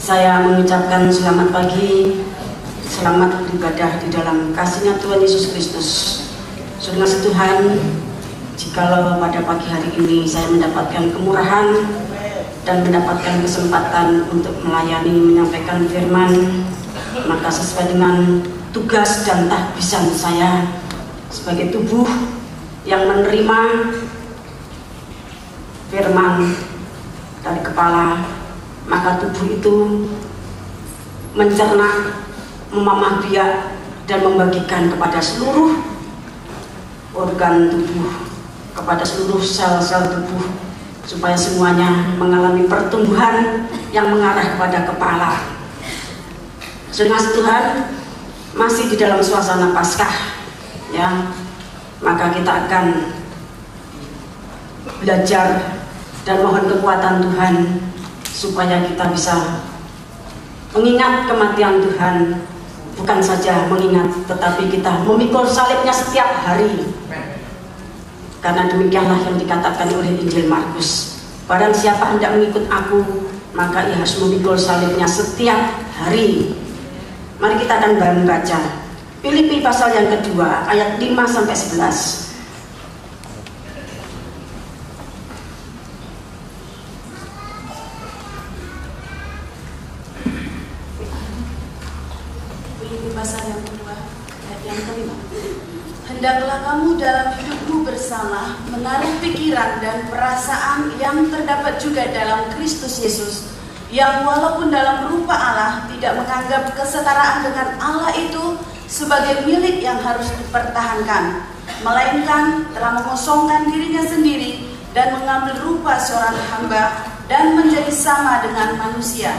Saya mengucapkan selamat pagi, selamat beribadah di dalam kasih-Nya Tuhan Yesus Kristus. Saudara Tuhan, jikalau pada pagi hari ini saya mendapatkan kemurahan dan mendapatkan kesempatan untuk melayani, menyampaikan firman, maka sesuai dengan tugas dan tahbisan saya sebagai tubuh yang menerima firman dari kepala, maka tubuh itu mencerna, memamah biak dan membagikan kepada seluruh organ tubuh, kepada seluruh sel-sel tubuh, supaya semuanya mengalami pertumbuhan yang mengarah kepada kepala. Saudara Tuhan, masih di dalam suasana Paskah, ya, maka kita akan belajar dan mohon kekuatan Tuhan supaya kita bisa mengingat kematian Tuhan, bukan saja mengingat, tetapi kita memikul salibnya setiap hari. Karena demikianlah yang dikatakan oleh Injil Markus, barang siapa hendak mengikut aku, maka ia harus memikul salibnya setiap hari. Mari kita akan bareng baca Filipi pasal yang kedua ayat 5-11. Pasal yang kedua, ayat yang kelima. Hendaklah kamu dalam hidupmu bersama menaruh pikiran dan perasaan yang terdapat juga dalam Kristus Yesus, yang walaupun dalam rupa Allah tidak menganggap kesetaraan dengan Allah itu sebagai milik yang harus dipertahankan, melainkan telah mengosongkan dirinya sendiri dan mengambil rupa seorang hamba dan menjadi sama dengan manusia.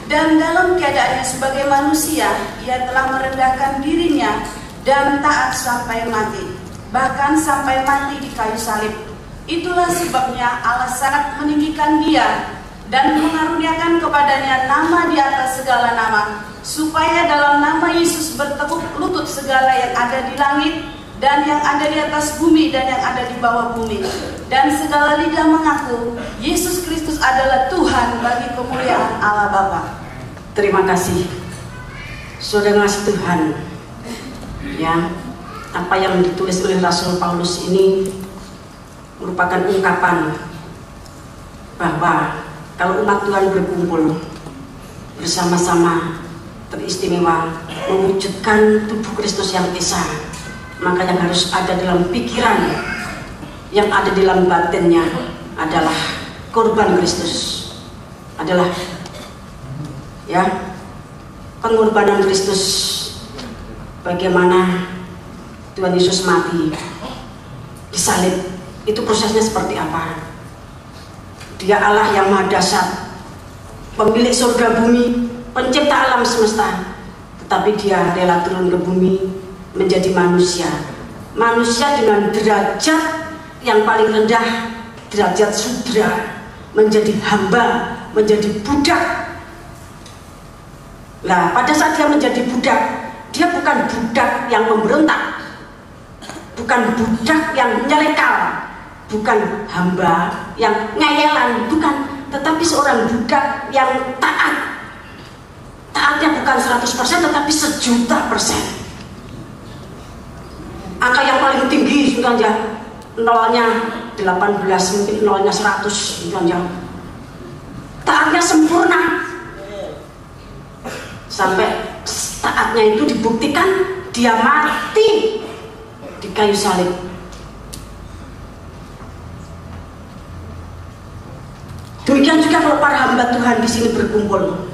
Dan dalam keadaannya sebagai manusia, ia telah merendahkan dirinya dan taat sampai mati, bahkan sampai mati di kayu salib. Itulah sebabnya Allah sangat meninggikan dia dan mengaruniakan kepadanya nama di atas segala nama, supaya dalam nama Yesus bertekuk lutut segala yang ada di langit dan yang ada di atas bumi dan yang ada di bawah bumi, dan segala lidah mengaku Yesus Kristus adalah Tuhan bagi kemuliaan Allah Bapa. Terima kasih, saudara Tuhan. Ya, apa yang ditulis oleh Rasul Paulus ini merupakan ungkapan bahwa kalau umat Tuhan berkumpul bersama-sama teristimewa mewujudkan tubuh Kristus yang esa, maka yang harus ada dalam pikiran, yang ada dalam batinnya adalah korban Kristus, adalah ya, pengorbanan Kristus. Bagaimana Tuhan Yesus mati disalib, itu prosesnya seperti apa? Dia Allah yang maha dahsyat, pemilik surga bumi, pencipta alam semesta, tetapi dia rela turun ke bumi menjadi manusia. Manusia dengan derajat yang paling rendah, derajat sudra, menjadi hamba, menjadi budak. Nah, pada saat dia menjadi budak, dia bukan budak yang memberontak, bukan budak yang nyelekal, bukan hamba yang ngeyelan, bukan, tetapi seorang budak yang taat. Taatnya bukan 100%, tetapi 1.000.000%. Angka yang paling tinggi sebenarnya nolnya 18, mungkin nolnya 100 sebenarnya. Taatnya sempurna. Sampai taatnya itu dibuktikan dia mati di kayu salib. Demikian juga kalau para hamba Tuhan di sini berkumpul,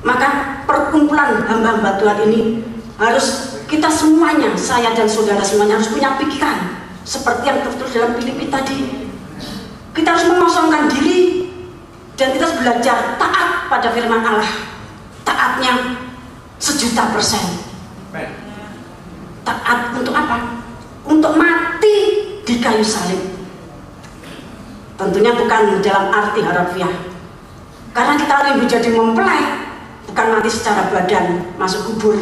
maka perkumpulan hamba-hamba Tuhan ini harus kita semuanya, saya dan saudara semuanya harus punya pikiran seperti yang tertulis dalam Filipi tadi. Kita harus mengosongkan diri dan kita harus belajar taat pada firman Allah. Taatnya 1.000.000%. Taat untuk apa? Untuk mati di kayu salib. Tentunya bukan dalam arti harfiah, karena kita ingin menjadi mempelai, bukan mati secara badan masuk kubur,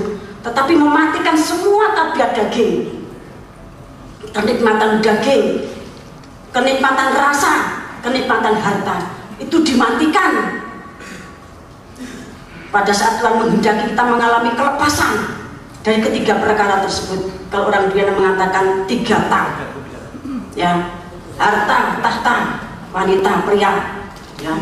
tetapi mematikan semua tabiat daging, kenikmatan daging, kenikmatan rasa, kenikmatan harta, itu dimatikan pada saat Tuhan menghendaki kita mengalami kelepasan dari ketiga perkara tersebut. Kalau orang Dunia mengatakan 3 ta, ya, harta, tahta, wanita, pria, ya.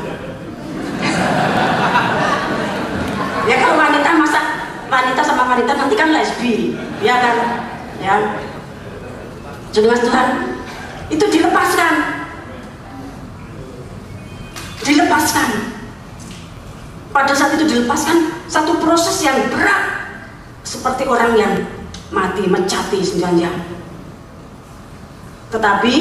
Ya kalau wanita, masa wanita sama wanita nanti kan lesbi, ya kan, ya. Jelas Tuhan itu dilepaskan. Pada saat itu dilepaskan, satu proses yang berat, seperti orang yang mati mencati sebenarnya. Tetapi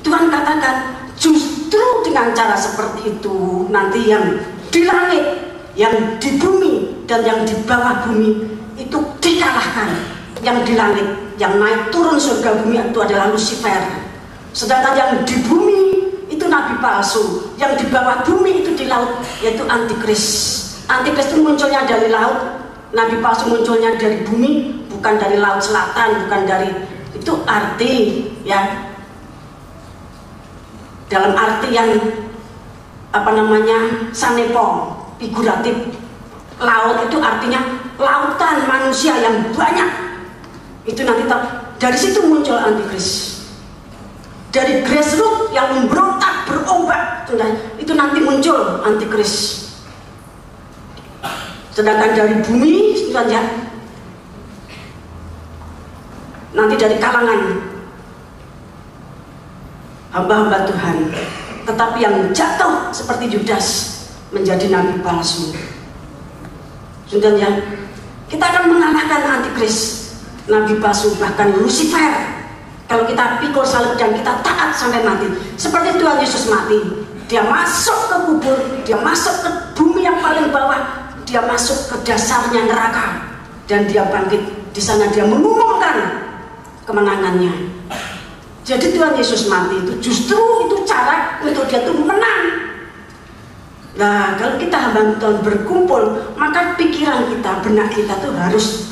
Tuhan katakan justru dengan cara seperti itu nanti yang di langit, yang di bumi, dan yang di bawah bumi itu dikalahkan. Yang di langit, yang naik turun surga bumi itu adalah Lucifer. Sedangkan yang di bumi itu nabi palsu, yang di bawah bumi itu di laut yaitu antikris. Antikris itu munculnya dari laut, nabi palsu munculnya dari bumi, bukan dari laut selatan, bukan dari itu arti, ya, dalam arti yang sanepo, figuratif. Laut itu artinya lautan manusia yang banyak. Itu nanti dari situ muncul antikris. Dari grassroots yang memberontak, berombak, itu nanti muncul antikris. Sedangkan dari bumi saja, nanti dari kalangan hamba-hamba Tuhan, tetapi yang jatuh seperti Yudas menjadi nabi palsu. Saudara, kita akan mengalahkan antikris, nabi palsu, bahkan Lucifer. Kalau kita pikul salib dan kita taat sampai mati, seperti Tuhan Yesus mati, dia masuk ke kubur, dia masuk ke bumi yang paling bawah, dia masuk ke dasarnya neraka, dan dia bangkit. Di sana dia mengumumkan kemenangannya. Jadi Tuhan Yesus mati itu justru itu cara untuk dia tuh menang. Nah, kalau kita hamba Tuhan berkumpul, maka pikiran kita, benak kita tuh harus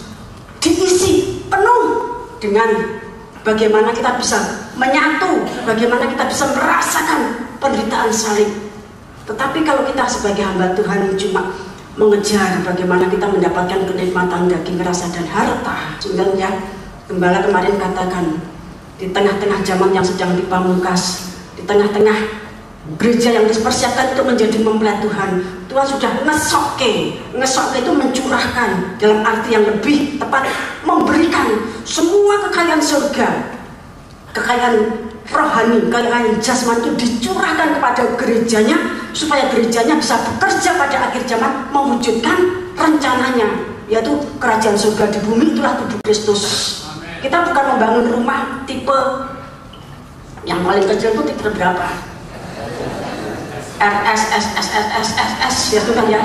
diisi penuh dengan bagaimana kita bisa menyatu, bagaimana kita bisa merasakan penderitaan salib. Tetapi kalau kita sebagai hamba Tuhan cuma mengejar bagaimana kita mendapatkan kenikmatan daging, rasa, dan harta, sebenarnya Gembala kemarin katakan, di tengah-tengah zaman yang sedang dipamungkas, di tengah-tengah gereja yang dipersiapkan untuk menjadi mempelai Tuhan, Tuhan sudah ngesokke itu mencurahkan, dalam arti yang lebih tepat, memberikan semua kekayaan surga, kekayaan rohani, kekayaan jasmani itu dicurahkan kepada gerejanya, supaya gerejanya bisa bekerja pada akhir zaman mewujudkan rencananya, yaitu kerajaan surga di bumi. Itulah tubuh Kristus. Kita bukan membangun rumah tipe yang paling kecil itu tipe berapa? RS ya bukan ya?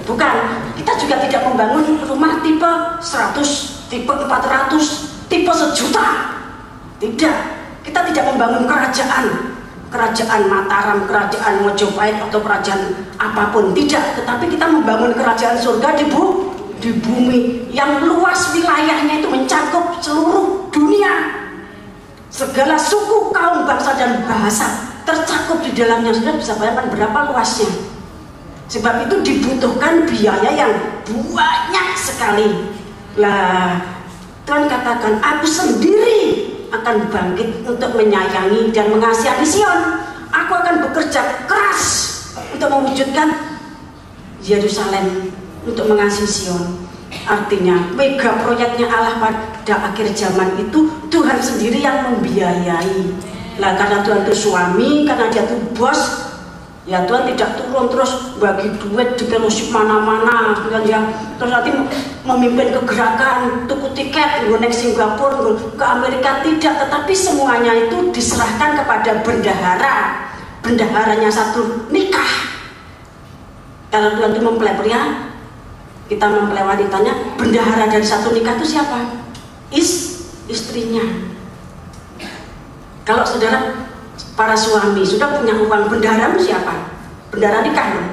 Bukan. Kita juga tidak membangun rumah tipe 100, tipe 400, tipe 1.000.000. Tidak. Kita tidak membangun kerajaan Mataram, kerajaan Mojopahit, atau kerajaan apapun. Tidak. Tetapi kita membangun kerajaan surga di bumi yang luas wilayahnya itu mencakup seluruh dunia. Segala suku, kaum, bangsa, dan bahasa tercakup di dalamnya. Sudah bisa bayangkan berapa luasnya. Sebab itu dibutuhkan biaya yang banyak sekali. Lah, Tuhan katakan, aku sendiri akan bangkit untuk menyayangi dan mengasihi Sion. Aku akan bekerja keras untuk mewujudkan Yerusalem, untuk mengasihi Sion. Artinya mega proyeknya Allah pada akhir zaman itu Tuhan sendiri yang membiayai. Lah, karena Tuhan itu suami, karena dia itu bos, ya Tuhan tidak turun terus bagi duit di fellowship mana-mana, terus nanti memimpin kegerakan, tuku tiket, naik Singapura, ke Amerika, tidak. Tetapi semuanya itu diserahkan kepada bendahara. Bendaharanya satu nikah. Kalau Tuhan itu mempelai pria, kita mempelai wanitanya. Bendahara dari satu nikah itu siapa? Istrinya. Kalau saudara para suami sudah punya uang, bendahara siapa? Bendahara nikah loh.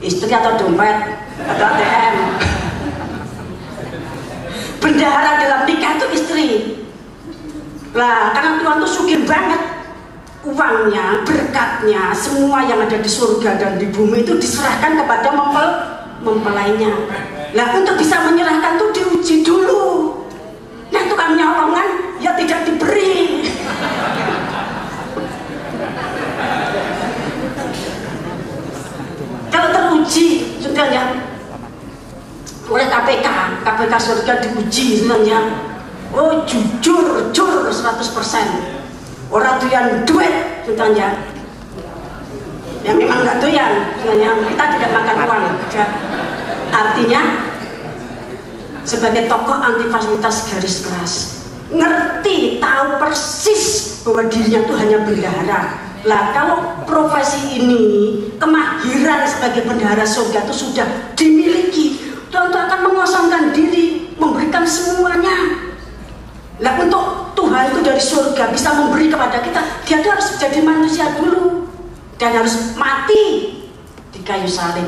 Istri atau dompet atau ATM. Bendahara dalam nikah itu istri. Lah, karena Tuhan tuh sugih banget, uangnya, berkatnya, semua yang ada di surga dan di bumi itu diserahkan kepada mempelainya. Nah, untuk bisa menyerahkan itu diuji dulu. Nah, tukang nyolongan ya tidak diberi. Kalau teruji sebenarnya oleh KPK surga diuji sebenarnya, oh jujur 100%. Orang doyan duit sebenarnya, ya memang nggak doyan sebenarnya, kita tidak makan uang. Artinya sebagai tokoh anti fasilitas garis keras, ngerti, tahu persis bahwa dirinya itu hanya bendahara. Lah kalau profesi ini, kemahiran sebagai bendahara surga itu sudah dimiliki, Tuhan itu akan mengosongkan diri, memberikan semuanya. Lah untuk Tuhan itu dari surga bisa memberi kepada kita, dia itu harus jadi manusia dulu dan harus mati di kayu salib.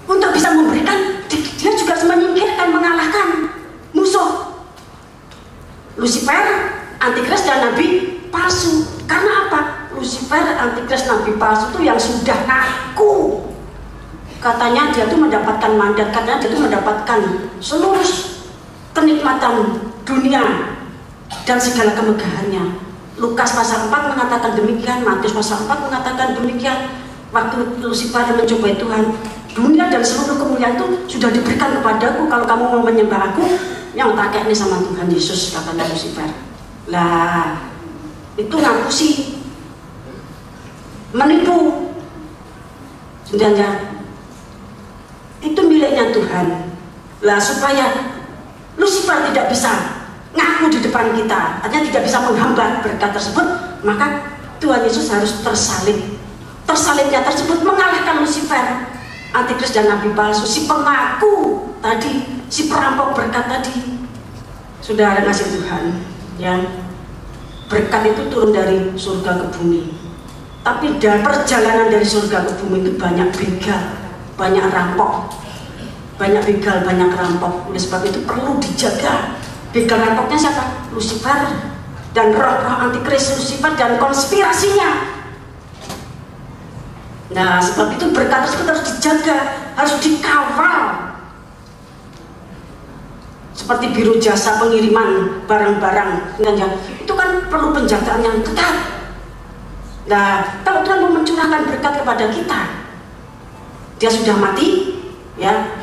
Untuk bisa memberikan, dia juga harus menyingkirkan, mengalahkan musuh Lucifer, antikris dan nabi palsu. Karena apa? Lucifer, antikris, nabi palsu itu yang sudah ngaku katanya dia itu mendapatkan mandat, katanya dia itu mendapatkan seluruh kenikmatan dunia dan segala kemegahannya. Lukas pasal 4 mengatakan demikian, Matius pasal 4 mengatakan demikian. Waktu Lucifer mencobai Tuhan, dunia dan seluruh kemuliaan itu sudah diberikan kepadaku kalau kamu mau menyembah aku. Yang tak kayak ini sama Tuhan Yesus, katanya Lucifer. Lah itu ngaku sih, menipu sebenarnya. Itu miliknya Tuhan. Lah supaya Lucifer tidak bisa ngaku di depan kita, artinya tidak bisa menghambat berkat tersebut, maka Tuhan Yesus harus tersalib. Tersalibnya tersebut mengalahkan Lucifer, antikris dan nabi palsu, si pengaku tadi, si perampok berkat tadi. Sudah ada ngasih Tuhan, ya. Berkat itu turun dari surga ke bumi. Tapi dari perjalanan dari surga ke bumi itu banyak begal, banyak rampok, banyak begal, banyak rampok. Oleh sebab itu perlu dijaga. Begal rampoknya siapa? Lucifer dan roh-roh antikris Lucifer dan konspirasinya. Nah, sebab itu berkat tersebut harus dijaga, harus dikawal. Seperti biro jasa pengiriman barang-barang, itu kan perlu penjagaan yang ketat. Nah, kalau Tuhan mau mencurahkan berkat kepada kita, dia sudah mati, ya,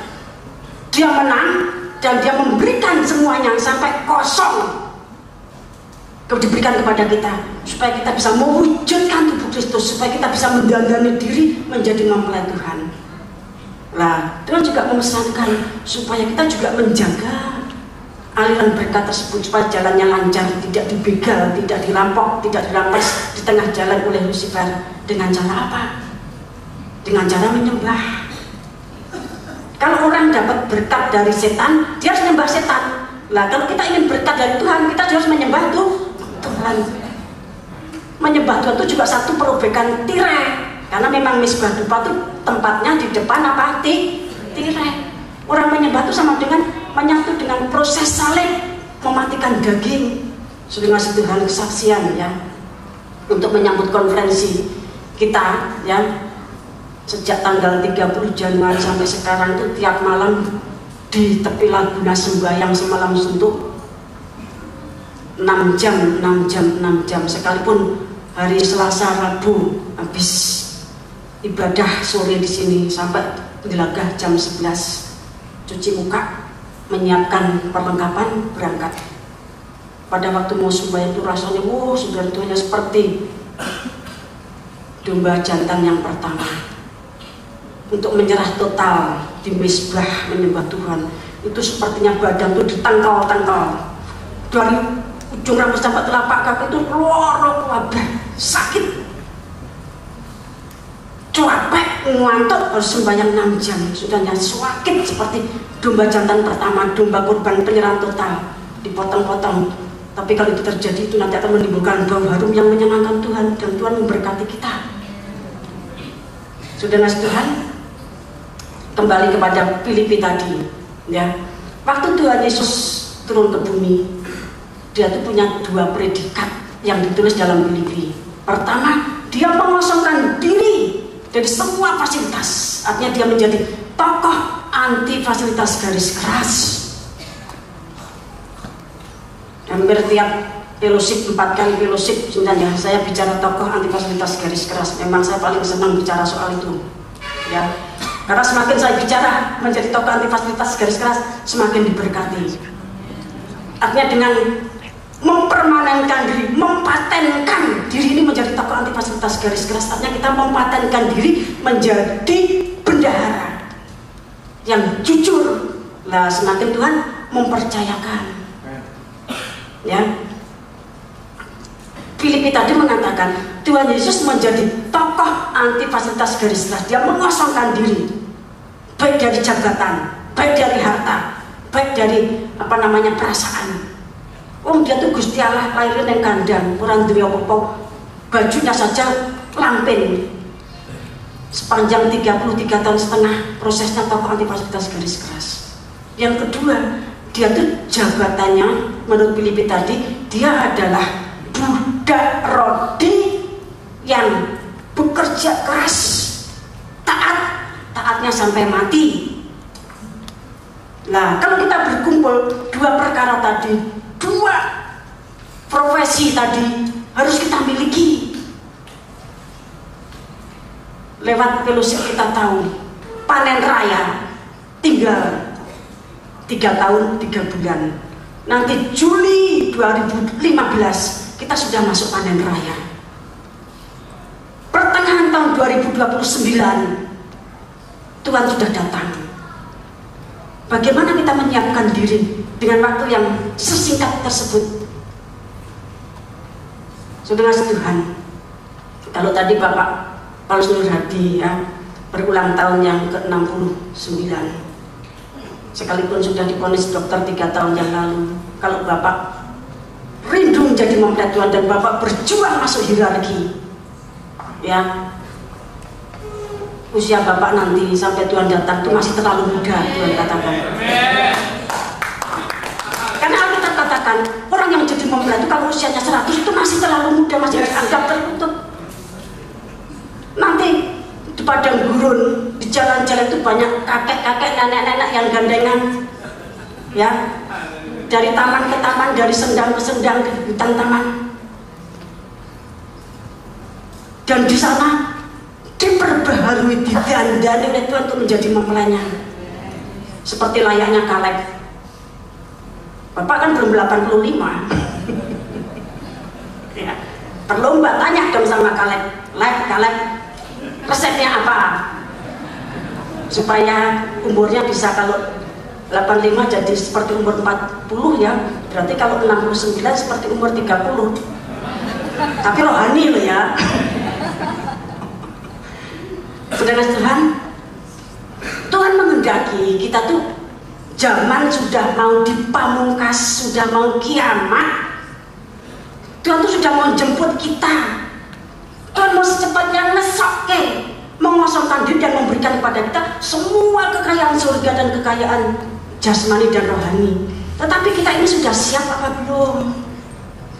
dia menang dan dia memberikan semuanya sampai kosong, diberikan kepada kita supaya kita bisa mewujudkan tubuh Kristus, supaya kita bisa mendandani diri menjadi mempelai Tuhan. Lah, Tuhan juga memesankan supaya kita juga menjaga aliran berkat tersebut supaya jalannya lancar, tidak dibegal, tidak dirampok, tidak dirampas di tengah jalan oleh Lucifer. Dengan cara apa? Dengan cara menyembah. Kalau orang dapat berkat dari setan, dia harus menyembah setan. Lah, kalau kita ingin berkat dari Tuhan, kita harus menyembah Tuhan. Menyembah Tuhan itu juga satu perobekan tirai, karena memang misbah dupa itu tempatnya di depan apa? Tirai. Orang menyembah itu sama dengan menyatu dengan proses salib, mematikan daging. Sudah ngasih Tuhan kesaksian, ya, untuk menyambut konferensi kita, ya, sejak tanggal 30 Januari sampai sekarang itu tiap malam di tepi Laguna sembahyang semalam suntuk 6 jam, sekalipun hari Selasa Rabu habis ibadah sore di sini sampai Gelagah jam 11, cuci muka, menyiapkan perlengkapan, berangkat. Pada waktu mau sembahyang itu rasanya, saudara, itu hanya seperti domba jantan yang pertama. Untuk menyerah total di mezbah menyembah Tuhan, itu sepertinya badan itu ditangkal-tangkal dari ujung rambut sampai telapak kaki itu keluar kabeh, sakit, capek, ngantuk, harus sembahyang 6 jam. Sudahnya sakit seperti domba jantan pertama, domba kurban penyerahan total, dipotong-potong. Tapi kalau itu terjadi, itu nanti akan menimbulkan bau harum yang menyenangkan Tuhan, dan Tuhan memberkati kita. Sudah ngasih Tuhan. Kembali kepada Filipi tadi, ya. Waktu Tuhan Yesus turun ke bumi, dia tuh punya 2 predikat yang ditulis dalam Filipi. Pertama, dia mengosongkan diri dari semua fasilitas. Artinya dia menjadi tokoh anti fasilitas garis keras. Hampir tiap fellowship, 4 kali fellowship sebenarnya saya bicara tokoh anti fasilitas garis keras. Memang saya paling senang bicara soal itu, ya. Karena semakin saya bicara menjadi tokoh anti fasilitas garis keras, semakin diberkati. Artinya dengan mempermanenkan diri, mempatenkan diri ini menjadi tokoh anti fasilitas garis keras, artinya kita mempatenkan diri menjadi bendahara yang jujur. Lah semakin Tuhan mempercayakan, ya. Filipi tadi mengatakan Tuhan Yesus menjadi tokoh anti fasilitas garis keras. Dia mengosongkan diri, baik dari jabatan, baik dari harta, baik dari perasaan. Dia tuh Gusti Allah lahirin yang kandang, orang duwe apa-apa, bajunya saja lampin. Sepanjang 33 tahun setengah prosesnya tokoh anti fasilitas garis keras. Yang kedua, dia tuh jabatannya menurut Filipi tadi, dia adalah budak rodi yang bekerja keras, taatnya sampai mati. Nah, kalau kita berkumpul, dua perkara tadi, dua profesi tadi harus kita miliki. Lewat fellowship kita tahu panen raya tinggal 3 tahun 3 bulan. Nanti Juli 2015 kita sudah masuk panen raya. Pertengahan tahun 2029 Tuhan sudah datang. Bagaimana kita menyiapkan diri dengan waktu yang sesingkat tersebut? Saudara Tuhan, kalau tadi Bapak Paulus Nur Hadi ya, berulang tahun yang ke-69, sekalipun sudah divonis dokter 3 tahun yang lalu, kalau Bapak rindu menjadi mempelai Tuhan dan Bapak berjuang masuk hierarki, ya, usia Bapak nanti sampai Tuhan datang itu masih terlalu muda, Tuhan katakan. Karena Alkitab katakan orang yang jadi mempelai itu kalau usianya 100 itu masih terlalu muda, masih dianggap tertutup. Nanti di padang gurun, di jalan-jalan itu banyak kakek-kakek, nenek-nenek yang gandengan, ya, dari taman ke taman, dari sendang ke sendang, ke hutan taman. Dan di sana diperbaharui, didandani oleh Tuhan untuk menjadi mempelainya, seperti layaknya Kaleb. Bapak kan belum 85. Ya, berlomba, tanya dong sama Kaleb, Kaleb, resepnya apa supaya umurnya bisa, kalau 85 jadi seperti umur 40 ya, berarti kalau 69 seperti umur 30, tapi rohani loh ya. Saudara Tuhan, Tuhan menghendaki kita tuh zaman sudah mau dipamungkas, sudah mau kiamat. Tuhan tuh sudah mau jemput kita. Tuhan mau secepatnya ngesokke, mengosongkan diri dan memberikan kepada kita semua kekayaan surga dan kekayaan jasmani dan rohani. Tetapi kita ini sudah siap apa belum?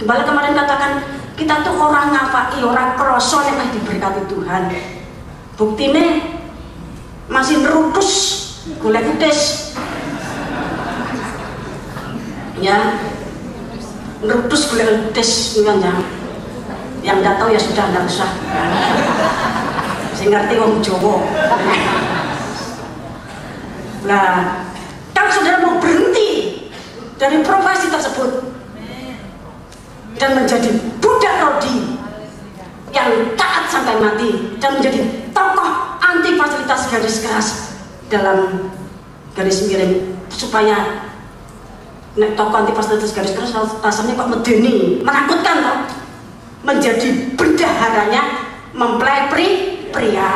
Gembala kemarin katakan kita tuh orang ngapaki, orang kroso yang diberkati Tuhan. Buktinya masih nerutus golek kudes, ya, nerutus golek kudes, yang nggak tahu ya sudah, nggak usah, saya ngerti wong Jawa. Nah, kalau saudara mau berhenti dari profesi tersebut dan menjadi budak rodi yang taat sampai mati dan menjadi tokoh anti fasilitas garis keras dalam garis miring, supaya tokoh anti fasilitas garis keras rasanya kok medeni, menakutkan toh, menjadi bendaharanya mempelai pria.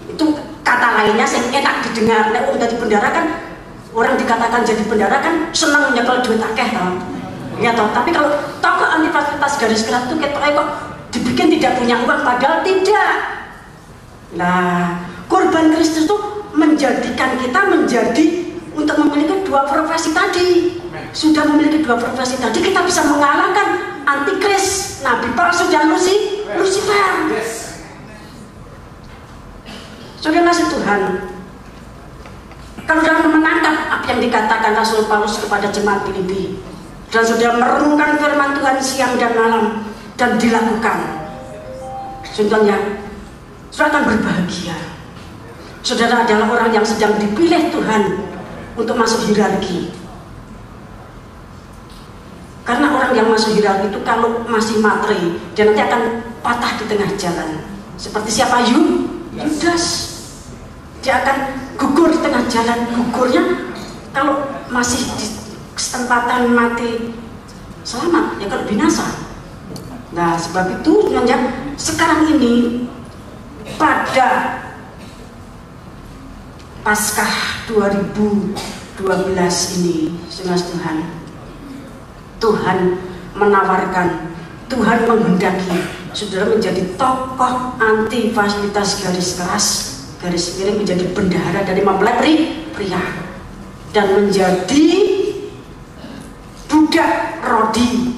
Itu kata lainnya yang enak didengar. Nek udah jadi bendara kan, orang dikatakan jadi bendara kan senang nyekel duit akeh toh. Ya toh, tapi kalau tokoh anti fasilitas garis keras itu ketoknya kok dibikin tidak punya uang, padahal tidak. Nah, korban Kristus itu menjadikan kita menjadi untuk memiliki dua profesi tadi. Sudah memiliki dua profesi tadi, kita bisa mengalahkan antikris, nabi palsu dan Lucifer. Saudara kasih Tuhan, kalau saudara menangkap apa yang dikatakan Rasul Paulus kepada jemaat Filipi, dan saudara merenungkan firman Tuhan siang dan malam dan dilakukan, saudara akan berbahagia. Saudara adalah orang yang sedang dipilih Tuhan untuk masuk hierarki. Karena orang yang masuk hierarki itu kalau masih materi, dia nanti akan patah di tengah jalan. Seperti siapa? Yudas. Dia akan gugur di tengah jalan. Gugurnya kalau masih di kesempatan mati selamat, ya kalau binasa. Nah sebab itu sekarang ini pada Paskah 2012 ini, Tuhan, Tuhan menawarkan, Tuhan menghendaki saudara menjadi tokoh anti fasilitas garis keras, garis miring, menjadi bendahara dari mempelai pria dan menjadi budak rodi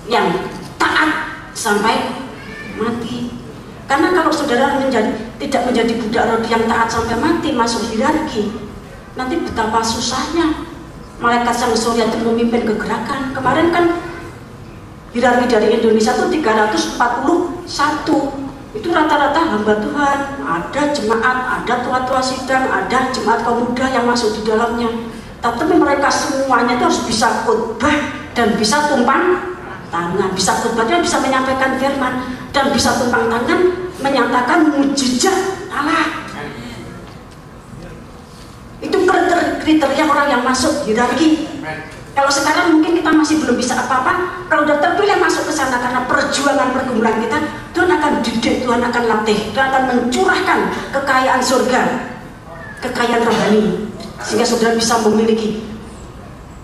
yang taat sampai mati. Karena kalau saudara tidak menjadi budak rodi yang taat sampai mati, masuk hierarki, nanti betapa susahnya malaikat sang surya itu memimpin kegerakan. Kemarin kan hierarki dari Indonesia itu 341, itu rata-rata hamba Tuhan, ada jemaat, ada tua-tua sidang, ada jemaat pemuda yang masuk di dalamnya. Tapi mereka semuanya itu harus bisa khotbah dan bisa tumpang tangan, bisa khotbah dan bisa menyampaikan firman, dan bisa tumpang tangan menyatakan mujizat Allah. Itu kriteria orang yang masuk hierarki. Kalau sekarang mungkin kita masih belum bisa apa-apa. Kalau sudah terpilih masuk ke sana karena perjuangan pergumulan kita, Tuhan akan didik, Tuhan akan latih, Tuhan akan mencurahkan kekayaan surga, kekayaan rohani, sehingga saudara bisa memiliki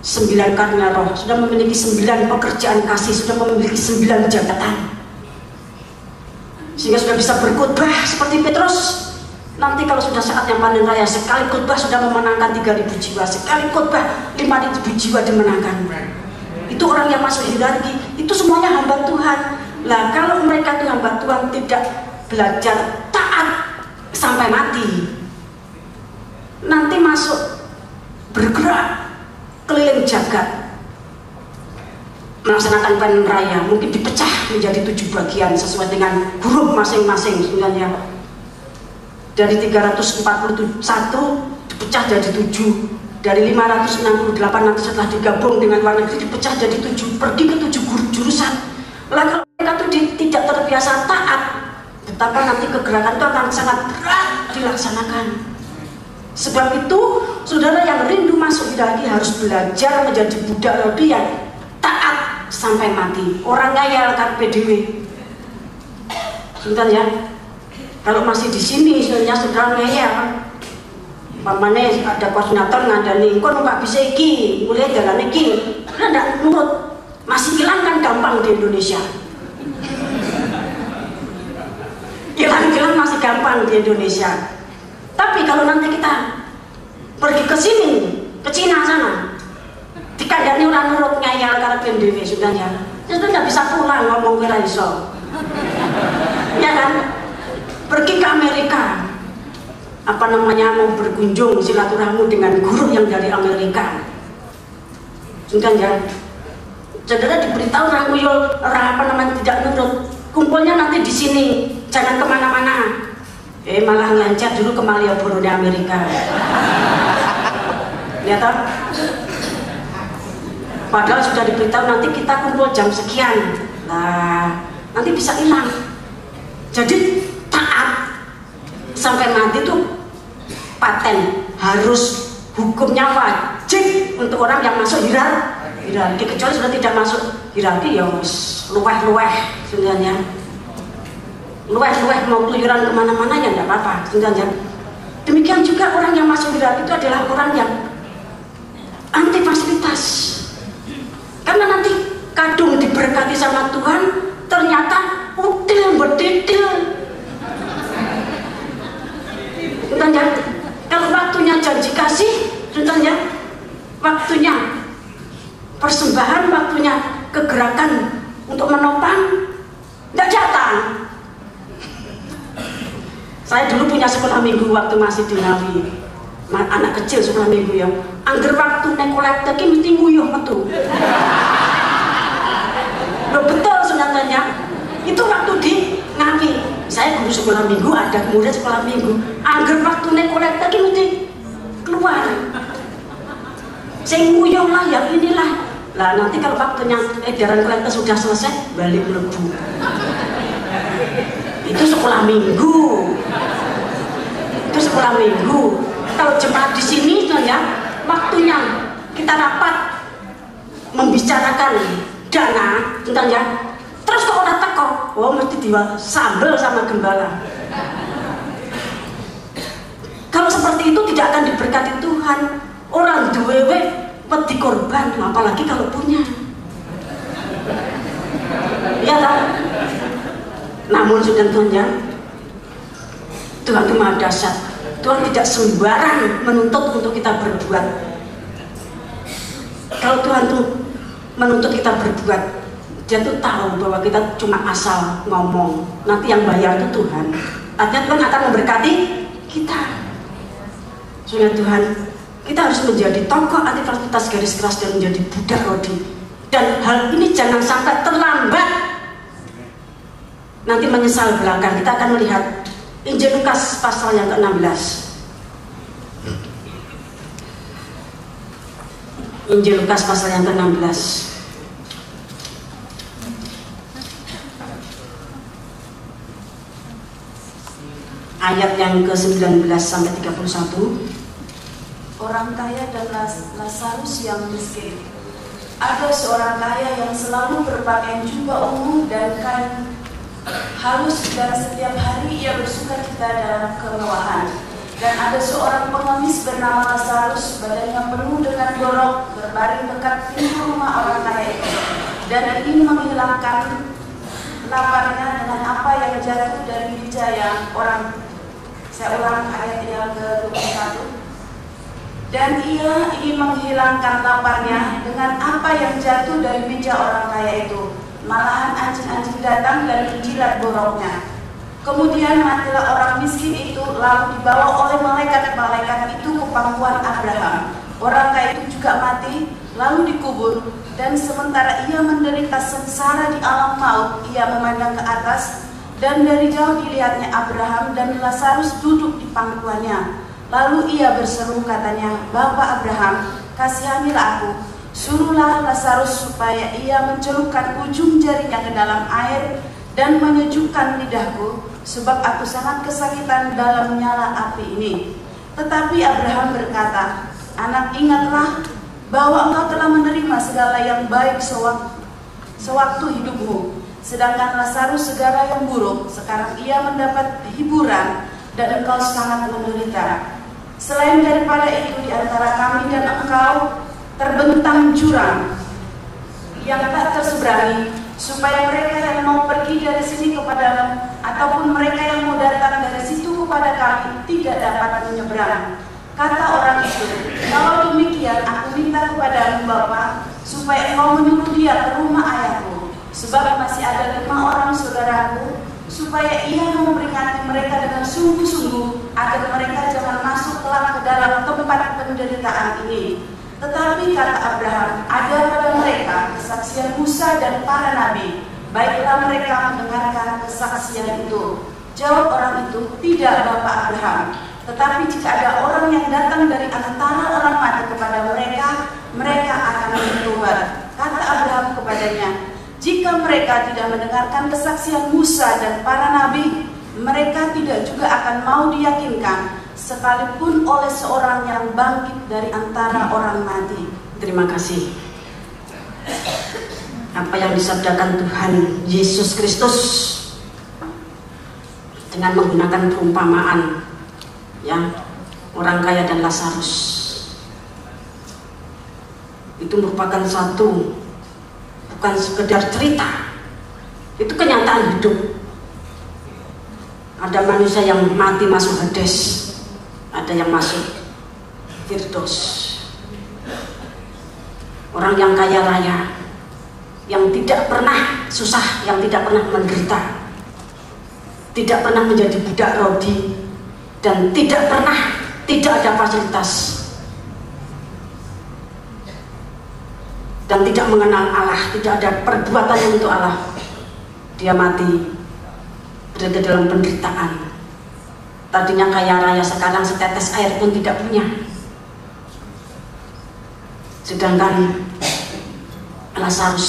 9 karunia roh, sudah memiliki 9 pekerjaan kasih, sudah memiliki 9 jabatan, sehingga sudah bisa berkhotbah seperti Petrus. Nanti kalau sudah saatnya panen raya, sekali khotbah sudah memenangkan 3.000 jiwa, sekali khotbah 5.000 jiwa dimenangkan. Itu orang yang masuk hierarki, itu semuanya hamba Tuhan. Lah kalau mereka itu hamba Tuhan tidak belajar taat sampai mati, nanti masuk bergerak keliling jagat melaksanakan panen raya, mungkin dipecah menjadi 7 bagian sesuai dengan huruf masing-masing sebenarnya. Dari 341 dipecah jadi 7, dari 568 nanti setelah digabung dengan luar negeri dipecah jadi 7, pergi ke 7 jurusan. Lah kalau mereka itu tidak terbiasa taat, betapa nanti kegerakan itu akan sangat berat dilaksanakan. Sebab itu saudara yang rindu masuk hierarki harus belajar menjadi budak rodi yang taat sampai mati. Orang ngayal kan PDW. Sebentar ya. Kalau masih di sini sebenarnya saudara ngeyel, pamannya ada koordinator ngandani, kok nggak bisa iki, mulai jalan iki, karena tidak nurut, masih hilang kan gampang di Indonesia. Hilang masih gampang di Indonesia. Tapi kalau nanti kita pergi ke sini, ke Cina sana, dikandani orang nurut ngeyel karena PDW sebenarnya, itu tidak bisa pulang ngomong kira iso, ya kan? Pergi ke Amerika, mau berkunjung silaturahmi dengan guru yang dari Amerika, sudah ya. Saudara diberitahu rahmuyul tidak nurut, kumpulnya nanti di sini, jangan kemana-mana. Malah ngelancar dulu ke Malioboro di Amerika. Lihat toh? Padahal sudah diberitahu nanti kita kumpul jam sekian. Nah, nanti bisa hilang. Jadi taat sampai mati itu paten, harus hukumnya wajib untuk orang yang masuk hierarki. Kecuali sudah tidak masuk hierarki ya luweh-luweh sebenarnya, luweh-luweh mau keluyuran kemana-mana ya tidak apa-apa sebenarnya. Demikian juga orang yang masuk hierarki itu adalah orang yang anti fasilitas, karena nanti kadung diberkati sama Tuhan ternyata util betitil. Sebenarnya kalau waktunya janji kasih, sebenarnya waktunya persembahan, waktunya kegerakan untuk menopang, nggak datang. Saya dulu punya sekolah minggu waktu masih di Ngawi, anak kecil sekolah minggu ya. Angger waktu naik kolektor ki mesti nguyuh metu. Loh betul sebenarnya. Itu waktu di Ngawi. Saya guru sekolah minggu, ada murid sekolah minggu. Angger waktu naik kolektor ki mesti keluar. Saya nguyuh lah ya inilah. Lah nanti kalau waktunya edaran kolektor sudah selesai, balik melebu. Itu sekolah minggu. Itu sekolah minggu. Kalau jemaat di sini ya, waktunya kita rapat membicarakan dana, ya. Terus kok orang teko, oh mesti sambel sama gembala. Kalau seperti itu tidak akan diberkati Tuhan. Orang duwewe wedi korban, apalagi kalau punya. Iya tak? Namun sudah Tuhan ya, Tuhan itu maha dahsyat. Tuhan tidak sembarang menuntut untuk kita berbuat. Kalau Tuhan tuh menuntut kita berbuat, Dia tuh tahu bahwa kita cuma asal ngomong. Nanti yang bayar itu Tuhan. Artinya Tuhan akan memberkati kita. Sudah Tuhan, kita harus menjadi tokoh anti-fasilitas garis keras dan menjadi budak rodi. Dan hal ini jangan sampai terlambat. Nanti menyesal belakang. Kita akan melihat Injil Lukas pasal yang ke-16. Injil Lukas pasal yang ke-16. Ayat yang ke-19 sampai 31. Orang kaya dan Lazarus yang miskin. Ada seorang kaya yang selalu berpakaian jubah ungu dan kain halus, dan setiap hari ia bersuka cita dalam kemewahan. Dan ada seorang pengemis bernama Lazarus, badannya penuh dengan borok, berbaring dekat pintu rumah orang kaya itu, dan ingin menghilangkan laparnya dengan apa yang jatuh dari meja yang orang. Saya ulang ayat yang ke-21. Dan ia ingin menghilangkan laparnya dengan apa yang jatuh dari meja orang kaya itu. Malahan anjing-anjing datang dan menjilat boroknya. Kemudian matilah orang miskin itu, lalu dibawa oleh malaikat-malaikat itu ke pangkuan Abraham. Orang kaya itu juga mati, lalu dikubur. Dan sementara ia menderita sengsara di alam maut, ia memandang ke atas, dan dari jauh dilihatnya Abraham dan Lazarus duduk di pangkuannya. Lalu ia berseru katanya, Bapak Abraham, kasihanilah aku, suruhlah Lazarus supaya ia mencelupkan ujung jarinya ke dalam air dan menyejukkan lidahku, sebab aku sangat kesakitan dalam nyala api ini. Tetapi Abraham berkata, Anak, ingatlah bahwa engkau telah menerima segala yang baik sewaktu hidupmu, sedangkan Lazarus segala yang buruk. Sekarang ia mendapat hiburan dan engkau sangat menderita. Selain daripada itu, di antara kami dan engkau terbentang jurang yang tak terseberangi, supaya mereka yang mau pergi dari sini kepadamu, ataupun mereka yang mau datang dari situ kepada kami, tidak dapat menyeberang. Kata orang itu, kalau demikian aku minta kepadamu Bapa, supaya engkau menyuruh dia ke rumah ayahku, sebab masih ada 5 orang saudaraku, supaya ia memperingati mereka dengan sungguh-sungguh, agar mereka jangan masuk kelak ke dalam tempat penderitaan ini. Tetapi kata Abraham, ada pada mereka kesaksian Musa dan para nabi, baiklah mereka mendengarkan kesaksian itu. Jawab orang itu, tidak Bapak Abraham, tetapi jika ada orang yang datang dari antara orang mati kepada mereka, mereka akan bertobat. Kata Abraham kepadanya, jika mereka tidak mendengarkan kesaksian Musa dan para nabi, mereka tidak juga akan mau diyakinkan, sekalipun oleh seorang yang bangkit dari antara orang mati. Terima kasih. Apa yang disabdakan Tuhan Yesus Kristus dengan menggunakan perumpamaan, ya, orang kaya dan Lazarus, itu merupakan satu, bukan sekedar cerita, itu kenyataan hidup. Ada manusia yang mati masuk Hades, ada yang masuk Firdaus. Orang yang kaya raya yang tidak pernah susah, yang tidak pernah menderita, tidak pernah menjadi budak rodi, dan tidak ada fasilitas, dan tidak mengenal Allah, tidak ada perbuatan yang untuk Allah. Dia mati berada dalam penderitaan. Tadinya kaya raya, sekarang setetes air pun tidak punya. Sedangkan Lazarus,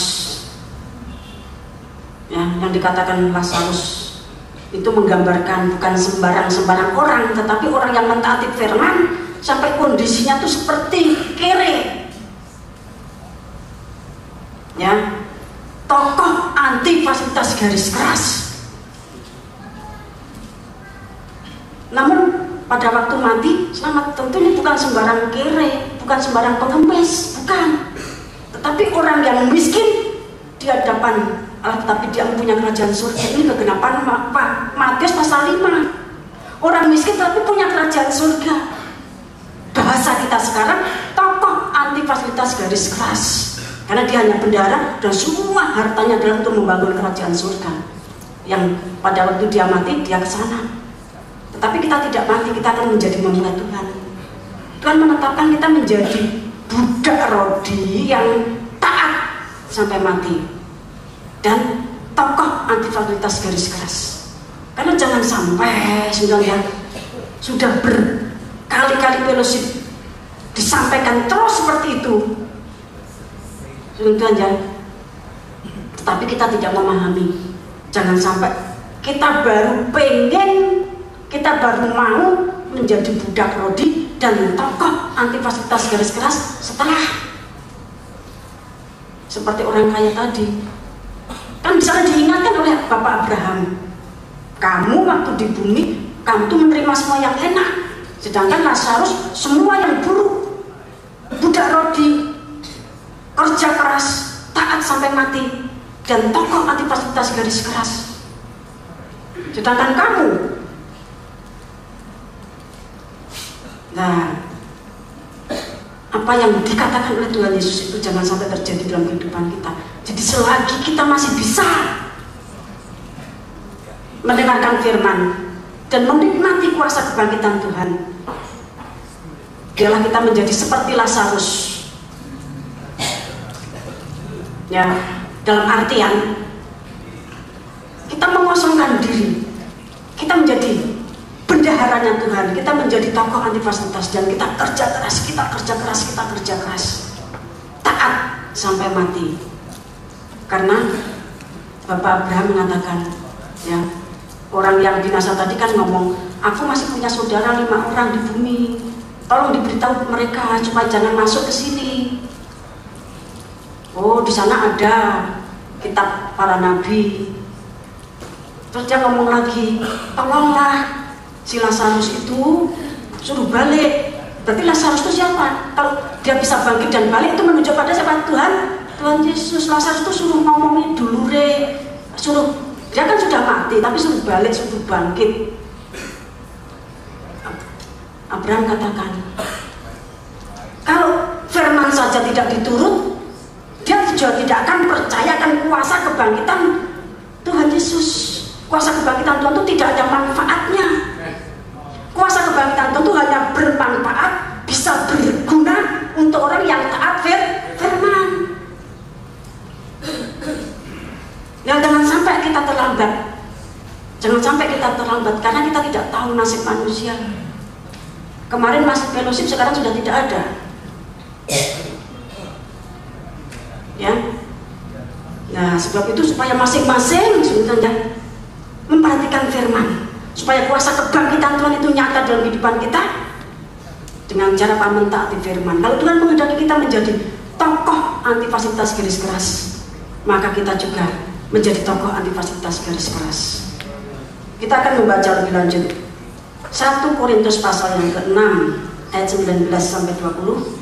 ya, yang dikatakan Lazarus itu menggambarkan bukan sembarang orang, tetapi orang yang mentaati firman sampai kondisinya tuh seperti kere. Ya, tokoh anti fasilitas garis keras. Namun pada waktu mati, selamat tentunya bukan sembarang kere, bukan sembarang pengemis, bukan. Tetapi orang yang miskin di hadapan Allah, tetapi dia punya kerajaan surga. Ini kegenapan Matius pasal 5. Orang miskin tapi punya kerajaan surga. Bahasa kita sekarang, tokoh anti fasilitas garis keras. Karena dia hanya bendahara dan semua hartanya adalah untuk membangun kerajaan surga. Yang pada waktu dia mati, dia ke sana. Tetapi kita tidak mati, kita akan menjadi memulai Tuhan. Tuhan menetapkan kita menjadi budak rodi yang taat sampai mati. Dan tokoh anti fasilitas garis keras. Karena jangan sampai sudah berkali-kali fellowship disampaikan terus seperti itu. Tetapi kita tidak memahami. Jangan sampai kita baru pengen, kita baru mau menjadi budak rodi dan tokoh anti fasilitas garis keras setelah seperti orang kaya tadi. Kan bisa diingatkan oleh Bapak Abraham, kamu waktu di bumi, kamu tuh menerima semua yang enak, sedangkan Lazarus semua yang buruk, budak rodi, kerja keras, taat sampai mati, dan tokoh anti fasilitas garis keras. Sedangkan kamu, nah, apa yang dikatakan oleh Tuhan Yesus itu jangan sampai terjadi dalam kehidupan kita. Jadi selagi kita masih bisa mendengarkan firman dan menikmati kuasa kebangkitan Tuhan, biarlah kita menjadi seperti Lazarus. Ya, dalam artian kita mengosongkan diri, kita menjadi bendaharanya Tuhan, kita menjadi tokoh anti fasilitas dan kita kerja keras, taat sampai mati. Karena Bapak Abraham mengatakan, ya, orang yang binasa tadi kan ngomong, aku masih punya saudara 5 orang di bumi, tolong diberitahu mereka supaya jangan masuk ke sini. Oh, di sana ada kitab para nabi. Terus dia ngomong lagi, tolonglah si Lazarus itu suruh balik. Berarti Lazarus itu siapa? Kalau dia bisa bangkit dan balik itu menunjuk pada siapa? Tuhan Yesus. Lazarus itu suruh ngomongin dulure, suruh, dia kan sudah mati tapi suruh balik, suruh bangkit. Abraham katakan, kalau firman saja tidak diturut, dia juga tidak akan percayakan kuasa kebangkitan Tuhan Yesus. Kuasa kebangkitan Tuhan itu tidak ada manfaatnya. Kuasa kebangkitan Tuhan itu hanya bermanfaat, bisa berguna untuk orang yang taat firman. Ya, jangan sampai kita terlambat. Jangan sampai kita terlambat karena kita tidak tahu nasib manusia. Kemarin masih fellowship, sekarang sudah tidak ada. Ya. Nah, sebab itu supaya masing-masing sebenarnya memperhatikan firman, supaya kuasa kebangkitan Tuhan itu nyata dalam kehidupan kita dengan cara mentaati firman. Kalau Tuhan menghendaki kita menjadi tokoh anti fasilitas garis keras, maka kita juga menjadi tokoh anti fasilitas garis keras. Kita akan membaca lebih lanjut 1 Korintus pasal yang ke-6 ayat 19 sampai 20.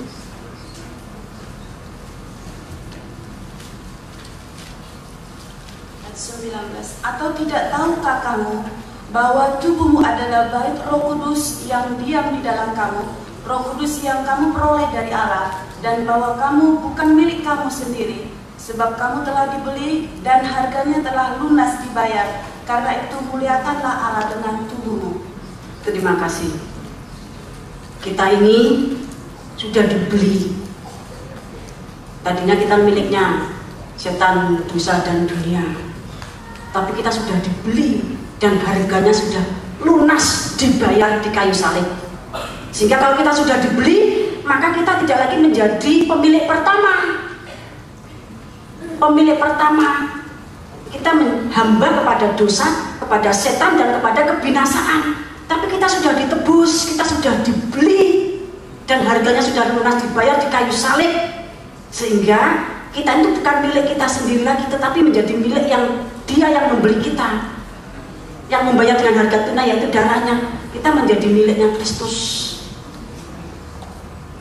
Atau tidak tahukah kamu bahwa tubuhmu adalah bait Roh Kudus yang diam di dalam kamu, Roh Kudus yang kamu peroleh dari Allah, dan bahwa kamu bukan milik kamu sendiri, Sebab kamu telah dibeli dan harganya telah lunas dibayar. Karena itu muliakanlah Allah dengan tubuhmu. Terima kasih. Kita ini sudah dibeli. Tadinya kita miliknya setan, dosa, dan dunia. Tapi kita sudah dibeli dan harganya sudah lunas dibayar di kayu salib. Sehingga kalau kita sudah dibeli, maka kita tidak lagi menjadi pemilik pertama. Pemilik pertama, kita hamba kepada dosa, kepada setan, dan kepada kebinasaan. Tapi kita sudah ditebus, kita sudah dibeli, dan harganya sudah lunas dibayar di kayu salib. Sehingga kita itu bukan milik kita sendiri lagi, tetapi menjadi milik yang Dia yang membeli kita, yang membayar dengan harga tunai, yaitu darahnya. Kita menjadi miliknya Kristus.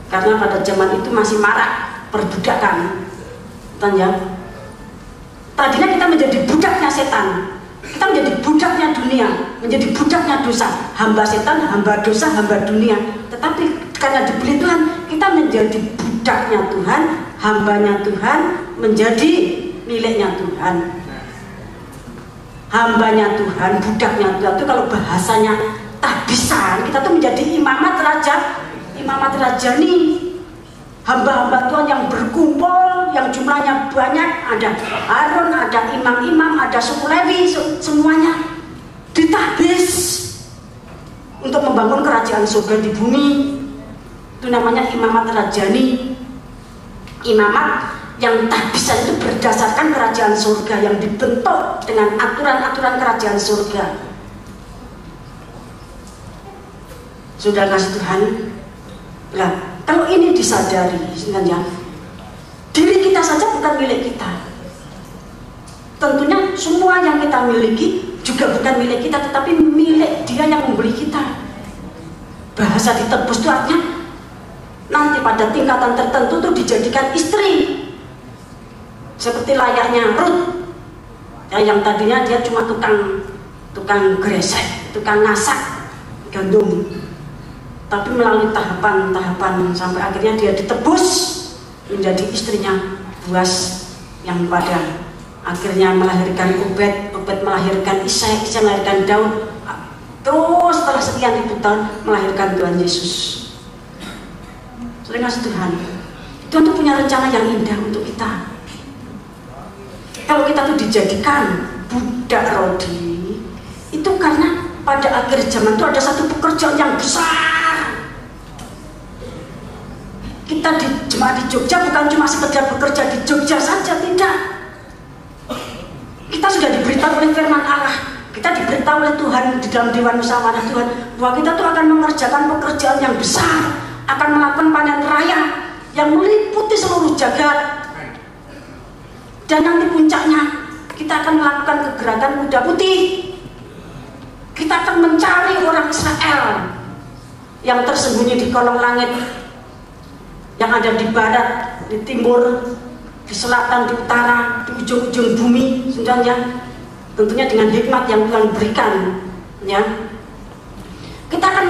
Karena pada zaman itu masih marak perbudakan. Tanya, tadinya kita menjadi budaknya setan, kita menjadi budaknya dunia, menjadi budaknya dosa, hamba setan, hamba dosa, hamba dunia. Tetapi karena dibeli Tuhan, kita menjadi budaknya Tuhan, hambanya Tuhan, menjadi miliknya Tuhan. Hambanya Tuhan, budaknya Tuhan itu kalau bahasanya tahbisan, kita tuh menjadi imamat rajani, hamba-hamba Tuhan yang berkumpul, yang jumlahnya banyak. Ada Aaron, ada imam-imam, ada suku Lewi, semuanya ditahbis untuk membangun kerajaan surga di bumi. Itu namanya imamat rajani. Imamat yang tahbisan itu berdasarkan kerajaan surga, yang dibentuk dengan aturan-aturan kerajaan surga. Sudah kasih Tuhan. Nah, kalau ini disadari, sebenarnya diri kita saja bukan milik kita. Tentunya semua yang kita miliki juga bukan milik kita, tetapi milik Dia yang membeli kita. Bahasa ditebus itu artinya nanti pada tingkatan tertentu tuh dijadikan istri. Seperti layaknya Ruth, ya, yang tadinya dia cuma tukang gresek, tukang ngasak gandum. Tapi melalui tahapan-tahapan sampai akhirnya dia ditebus menjadi istrinya Boaz, yang pada akhirnya melahirkan Obed, Obed melahirkan Isai, Isai melahirkan Daud. Terus setelah sekian ribu tahun melahirkan Tuhan Yesus. Saudara kasih Tuhan, Tuhan itu punya rencana yang indah untuk kita. Kalau kita tuh dijadikan budak rodi, itu karena pada akhir zaman itu ada satu pekerjaan yang besar. Kita di jemaat di Jogja bukan cuma sekedar bekerja di Jogja saja, tidak. Kita sudah diberitahu oleh firman Allah, kita diberitahu oleh Tuhan di dalam Dewan Musyawarah Tuhan, bahwa kita tuh akan mengerjakan pekerjaan yang besar, akan melakukan panen raya yang meliputi seluruh jagat. Dan nanti puncaknya kita akan melakukan kegerakan kuda putih. Kita akan mencari orang Israel yang tersembunyi di kolong langit, yang ada di barat, di timur, di selatan, di utara, di ujung-ujung bumi. Sebenarnya tentunya dengan hikmat yang Tuhan berikan, ya. Kita akan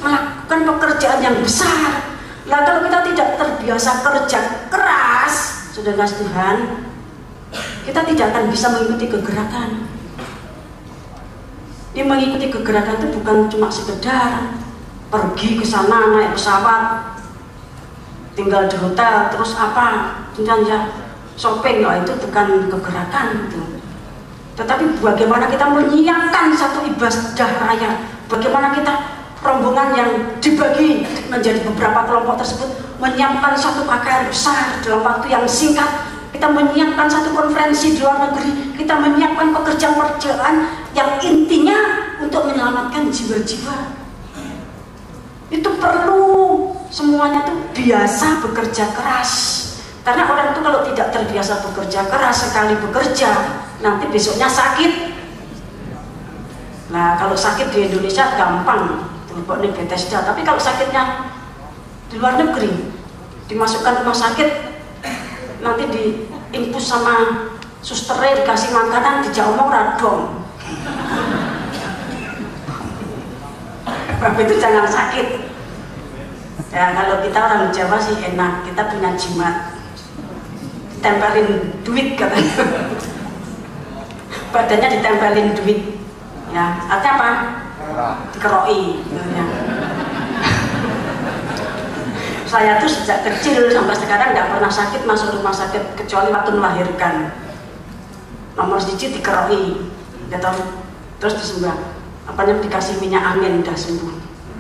melakukan pekerjaan yang besar. Lah kalau kita tidak terbiasa kerja keras, saudara Tuhan, kita tidak akan bisa mengikuti kegerakan. Ini mengikuti kegerakan itu bukan cuma sekedar pergi ke sana naik pesawat, tinggal di hotel, terus apa, ya shopping, ya itu bukan kegerakan itu. Tetapi bagaimana kita menyiapkan satu ibadah raya, bagaimana kita rombongan yang dibagi menjadi beberapa kelompok tersebut menyiapkan satu KKR besar dalam waktu yang singkat. Kita menyiapkan satu konferensi di luar negeri, kita menyiapkan pekerjaan-pekerjaan yang intinya untuk menyelamatkan jiwa-jiwa. Itu perlu semuanya tuh biasa bekerja keras. Karena orang itu kalau tidak terbiasa bekerja keras, sekali bekerja, nanti besoknya sakit. Nah, kalau sakit di Indonesia gampang, telepon nih Bethesda. Tapi kalau sakitnya di luar negeri, dimasukkan rumah sakit, nanti diinfus sama susternya, dikasih makanan, dijak omong radong. Sebab itu jangan sakit. Ya kalau kita orang Jawa sih enak, kita punya jimat. ditempelin duit katanya. Badannya ditempelin duit, ya artinya apa? Dikeroi. Ya. Saya tuh sejak kecil sampai sekarang nggak pernah sakit masuk rumah sakit kecuali waktu melahirkan. Nomor 1 dikeroi, gitu. Terus disembah, dikasih minyak angin udah sembuh.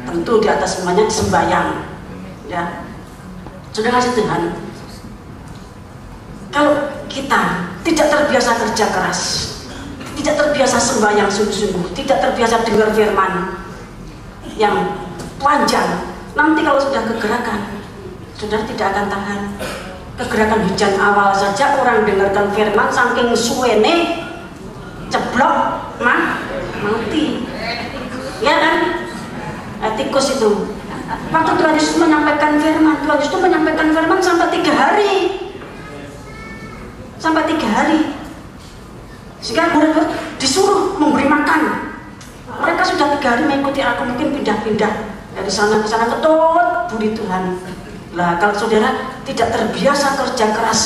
Tentu di atas semuanya sembahyang, ya. Sudah kasih Tuhan. Kalau kita tidak terbiasa kerja keras, tidak terbiasa sembahyang sungguh-sungguh, tidak terbiasa dengar firman yang panjang, nanti kalau sudah kegerakan, saudara tidak akan tahan. Kegerakan hujan awal saja orang dengarkan firman saking suwene ceblok mati, ya kan? Tikus itu waktu Tuhan Yesus menyampaikan firman, Tuhan Yesus menyampaikan firman sampai 3 hari, sehingga murid disuruh memberi makan. Mereka sudah 3 hari mengikuti aku, mungkin pindah-pindah dari sana ke sana, ketut budi Tuhan. Lah kalau saudara tidak terbiasa kerja keras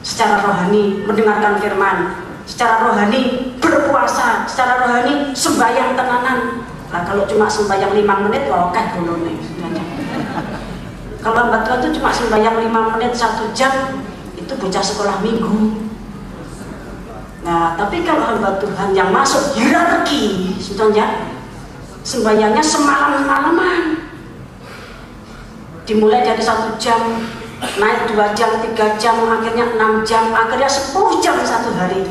secara rohani, mendengarkan firman, secara rohani berpuasa, secara rohani sembahyang tenanan. Lah kalau cuma sembahyang 5 menit, oke golone. Kalau hamba Tuhan itu cuma sembahyang 5 menit 1 jam, itu bocah sekolah minggu. Nah, tapi kalau hamba Tuhan yang masuk hierarki, saudara, sembahyangnya semalam-malaman. Dimulai dari 1 jam, naik 2 jam, 3 jam, akhirnya 6 jam, akhirnya 10 jam 1 hari.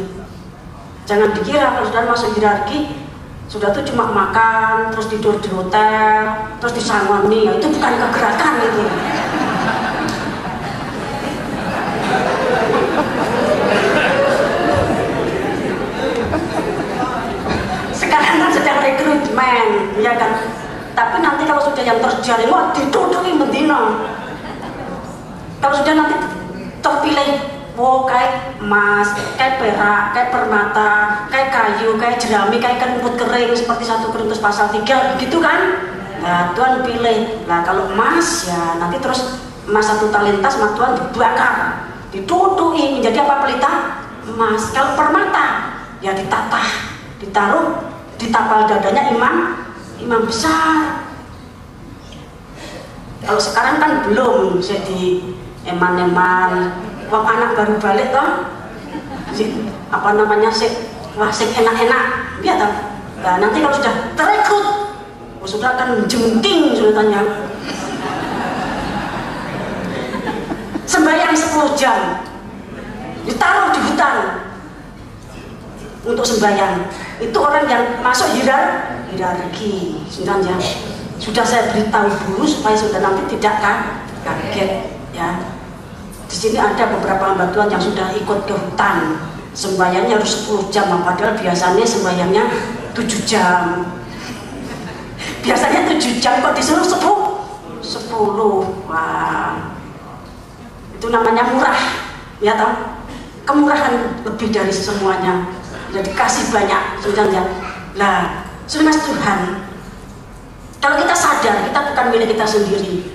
Jangan dikira kalau sudah masuk hierarki, sudah tuh cuma makan, terus tidur di hotel, terus disangoni, itu bukan kegerakan itu. Sekarang kan sedang rekrutmen, ya kan? Tapi nanti kalau sudah yang terjalin, wah dituduhi mendino. Kalau sudah nanti terpilih, wow kayak emas, kayak perak, kayak permata, kayak kayu, kayak jerami, kayak rumput kering seperti 1 Korintus pasal 3, begitu kan? Nah Tuhan pilih. Nah kalau emas ya nanti terus emas 1 talenta sama Tuhan dibakar, dituduhi menjadi apa? Pelita emas. Kalau permata ya ditatah, ditaruh di tapal dadanya imam besar. Kalau sekarang kan belum, jadi eman-eman, wong anak baru balik toh, apa namanya sih, wah sih enak-enak, ya toh. Nah nanti kalau sudah terekrut, sudah akan jengking, sudah tanya. Sembahyang 10 jam, ditaruh di hutan untuk sembahyang. Itu orang yang masuk hierarki, sudah saya beritahu dulu supaya sudah nanti tidak kaget, ya. Di sini ada beberapa hamba Tuhan yang sudah ikut ke hutan, sembahyangnya harus 10 jam, padahal biasanya sembahyangnya 7 jam. Biasanya 7 jam kok disuruh 10. Wah, itu namanya murah, ya tahu? Kemurahan lebih dari semuanya. Sudah dikasih banyak, sudah ya. Nah, sudah Tuhan. Kalau kita sadar kita bukan milik kita sendiri,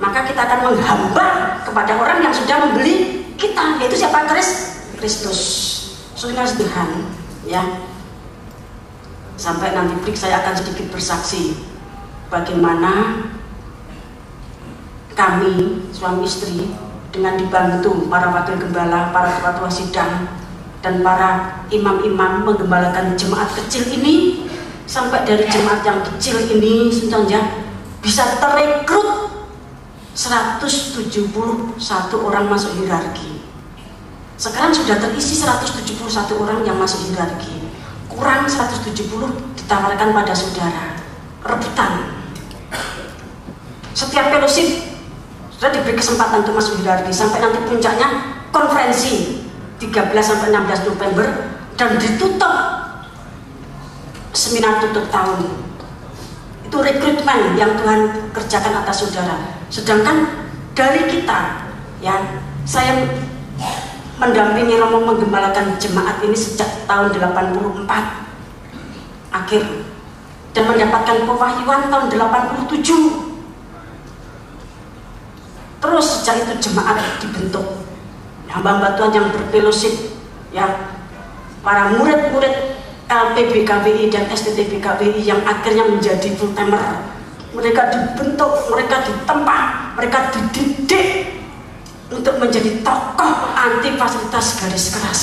maka kita akan menghamba kepada orang yang sudah membeli kita, yaitu siapa? Kristus. Sudah Tuhan, ya. Sampai nanti break saya akan sedikit bersaksi bagaimana kami suami istri dengan dibantu para wakil gembala, para ketua sidang, dan para imam-imam menggembalakan jemaat kecil ini, sampai dari jemaat yang kecil ini sebenarnya bisa terekrut 171 orang masuk hierarki. Sekarang sudah terisi 171 orang yang masuk hierarki, kurang 170 ditawarkan pada saudara, rebutan. Setiap fellowship sudah diberi kesempatan untuk masuk hierarki, sampai nanti puncaknya konferensi 13-16 November, dan ditutup seminar tutup tahun. Itu rekrutmen yang Tuhan kerjakan atas saudara. Sedangkan dari kita, ya, saya mendampingi Romo menggembalakan jemaat ini sejak tahun 84 akhir, dan mendapatkan pewahyuan tahun 87. Terus sejak itu jemaat dibentuk. hamba-hamba Tuhan yang berfellowship, ya, para murid-murid LPBKBI dan STTBKBI yang akhirnya menjadi full timer. Mereka dibentuk, mereka ditempa, mereka dididik untuk menjadi tokoh anti fasilitas garis keras.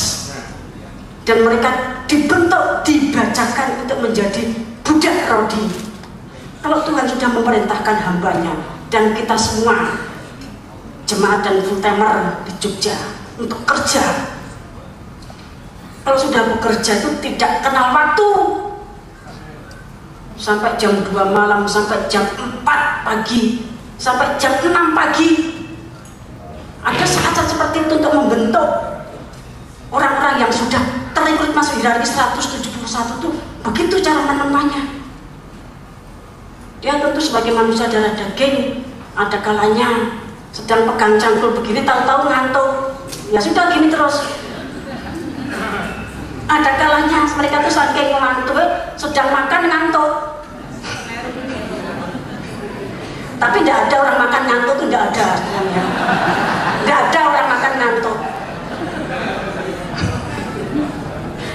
Dan mereka dibentuk, dibacakan untuk menjadi budak rodi. Kalau Tuhan sudah memerintahkan hambanya dan kita semua jemaat dan full timer di Jogja untuk kerja, kalau sudah bekerja itu tidak kenal waktu, sampai jam 2 malam, sampai jam 4 pagi, sampai jam 6 pagi. Ada saat-saat seperti itu untuk membentuk orang-orang yang sudah terikut masuk hierarki 171 itu. Begitu cara menemanya. Dia tentu sebagai manusia darah daging, ada kalanya sedang pegang cangkul begini, tahu-tahu ngantuk, ya sudah gini terus. Ada kalanya mereka tuh saking ngantuk, sedang makan ngantuk. Tapi tidak ada orang makan ngantuk, itu tidak ada sebenarnya. Tidak ada orang makan ngantuk.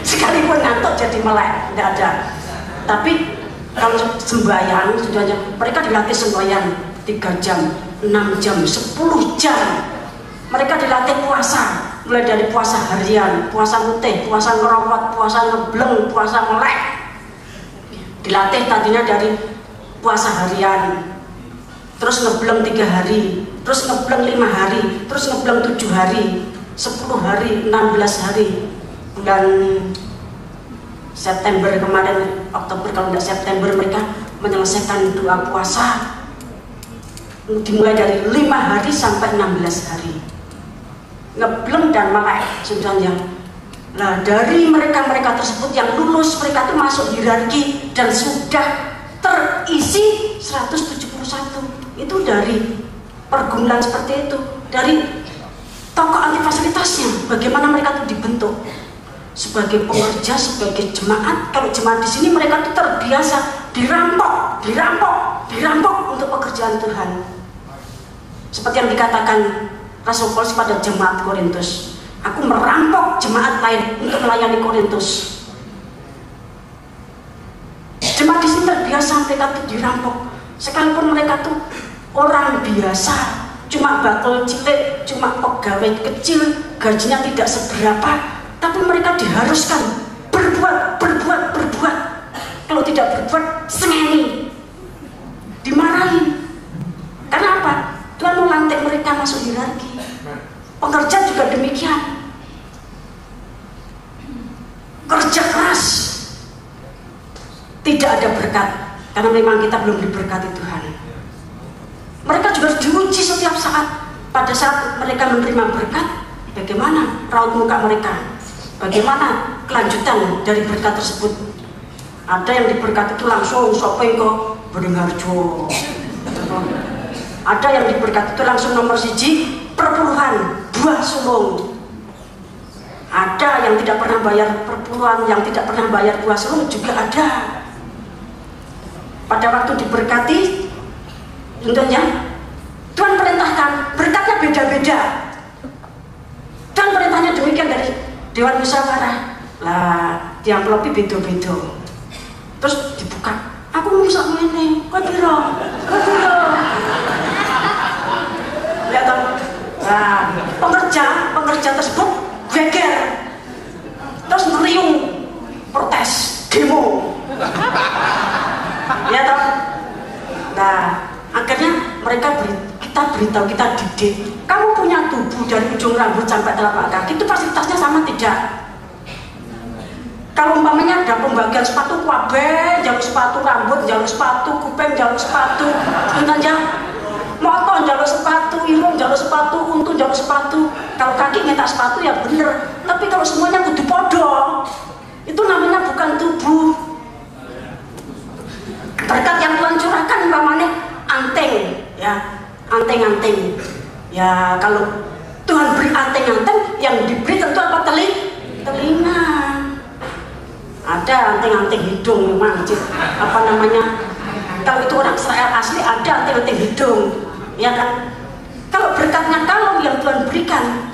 Sekalipun ngantuk jadi melek, tidak ada. Tapi kalau sembahyang, mereka dilatih sembahyang 3 jam, 6 jam, 10 jam. Mereka dilatih puasa, mulai dari puasa harian, puasa mutih, puasa ngerokok, puasa ngebleng, puasa melek. Dilatih tadinya dari puasa harian, terus ngebleng 3 hari, terus ngebleng 5 hari, terus ngebleng 7 hari, 10 hari, 16 hari. Bulan September kemarin, Oktober kalau tidak September, mereka menyelesaikan 2 puasa, dimulai dari 5 hari sampai 16 hari, ngebleng dan melek sebenarnya. Nah, dari mereka tersebut yang lulus, mereka itu masuk hierarki dan sudah terisi 171. Itu dari pergumulan seperti itu, dari tokoh anti fasilitasnya, bagaimana mereka itu dibentuk sebagai pekerja, sebagai jemaat. Kalau jemaat di sini mereka itu terbiasa dirampok untuk pekerjaan Tuhan. Seperti yang dikatakan Rasul Paulus pada jemaat Korintus, aku merampok jemaat lain untuk melayani Korintus. Jemaat di sini terbiasa mereka itu dirampok, sekalipun mereka tuh orang biasa, cuma bakal cilik, cuma pegawai kecil, gajinya tidak seberapa, tapi mereka diharuskan berbuat. Kalau tidak berbuat, sengeni, dimarahin. Karena apa? Tuhan melantik mereka masuk hierarki. Pekerja juga demikian, kerja keras, tidak ada berkat, karena memang kita belum diberkati Tuhan. Mereka juga diuji setiap saat. Pada saat mereka menerima berkat, bagaimana raut muka mereka, bagaimana kelanjutan dari berkat tersebut. Ada yang diberkati itu langsung sopeng kok Beringharjo. Ada yang diberkati itu langsung nomor 1 perpuluhan buah sulung. Ada yang tidak pernah bayar perpuluhan, yang tidak pernah bayar buah sulung juga ada. Pada waktu diberkati, tentunya Tuhan perintahkan, berkatnya beda-beda. Tuhan perintahnya demikian dari Dewan Musyawarah. Lah, diamplopi beda-beda. Terus dibuka, aku mau sak ngene, kok piro? Lihat toh. Nah, pekerja tersebut geger. Terus ngeriung, protes, demo. Ya toh. Nah, akhirnya kita beritahu, kita didik. Kamu punya tubuh dari ujung rambut sampai telapak kaki, itu fasilitasnya sama tidak? Kalau umpamanya ada pembagian sepatu kabeh, jalur sepatu rambut, jalur sepatu kuping, jalur sepatu, entahnya motor, jalur sepatu irung, jalur sepatu untu, jalur sepatu. Kalau kaki minta sepatu ya bener. Tapi kalau semuanya kudu podo, itu namanya bukan tubuh. Berkat yang Tuhan curahkan umpamanya anteng, ya anteng-anteng. Ya kalau Tuhan beri anteng-anteng, yang diberi tentu apa? Telinga. Ada anteng-anteng hidung memang, apa namanya? Kalau itu orang Israel asli ada anteng-anteng hidung, ya kan? Kalau berkatnya kalau yang Tuhan berikan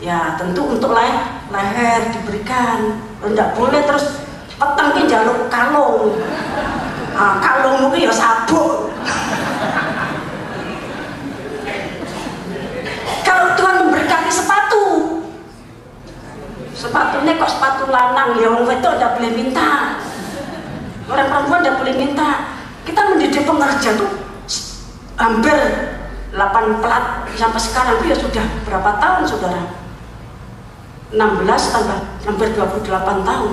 Ya tentu untuk leher diberikan. Tidak boleh terus peteng ki njaluk kalung. Kalung mungkin ya sabuk. Kalau Tuhan memberkati sepatunya kok sepatu lanang, ya orang itu udah boleh minta. Orang perempuan udah boleh minta. Kita mendidik pengerja tuh hampir 8 pelat sampai sekarang itu ya sudah berapa tahun saudara? 16 tambah hampir 28 tahun.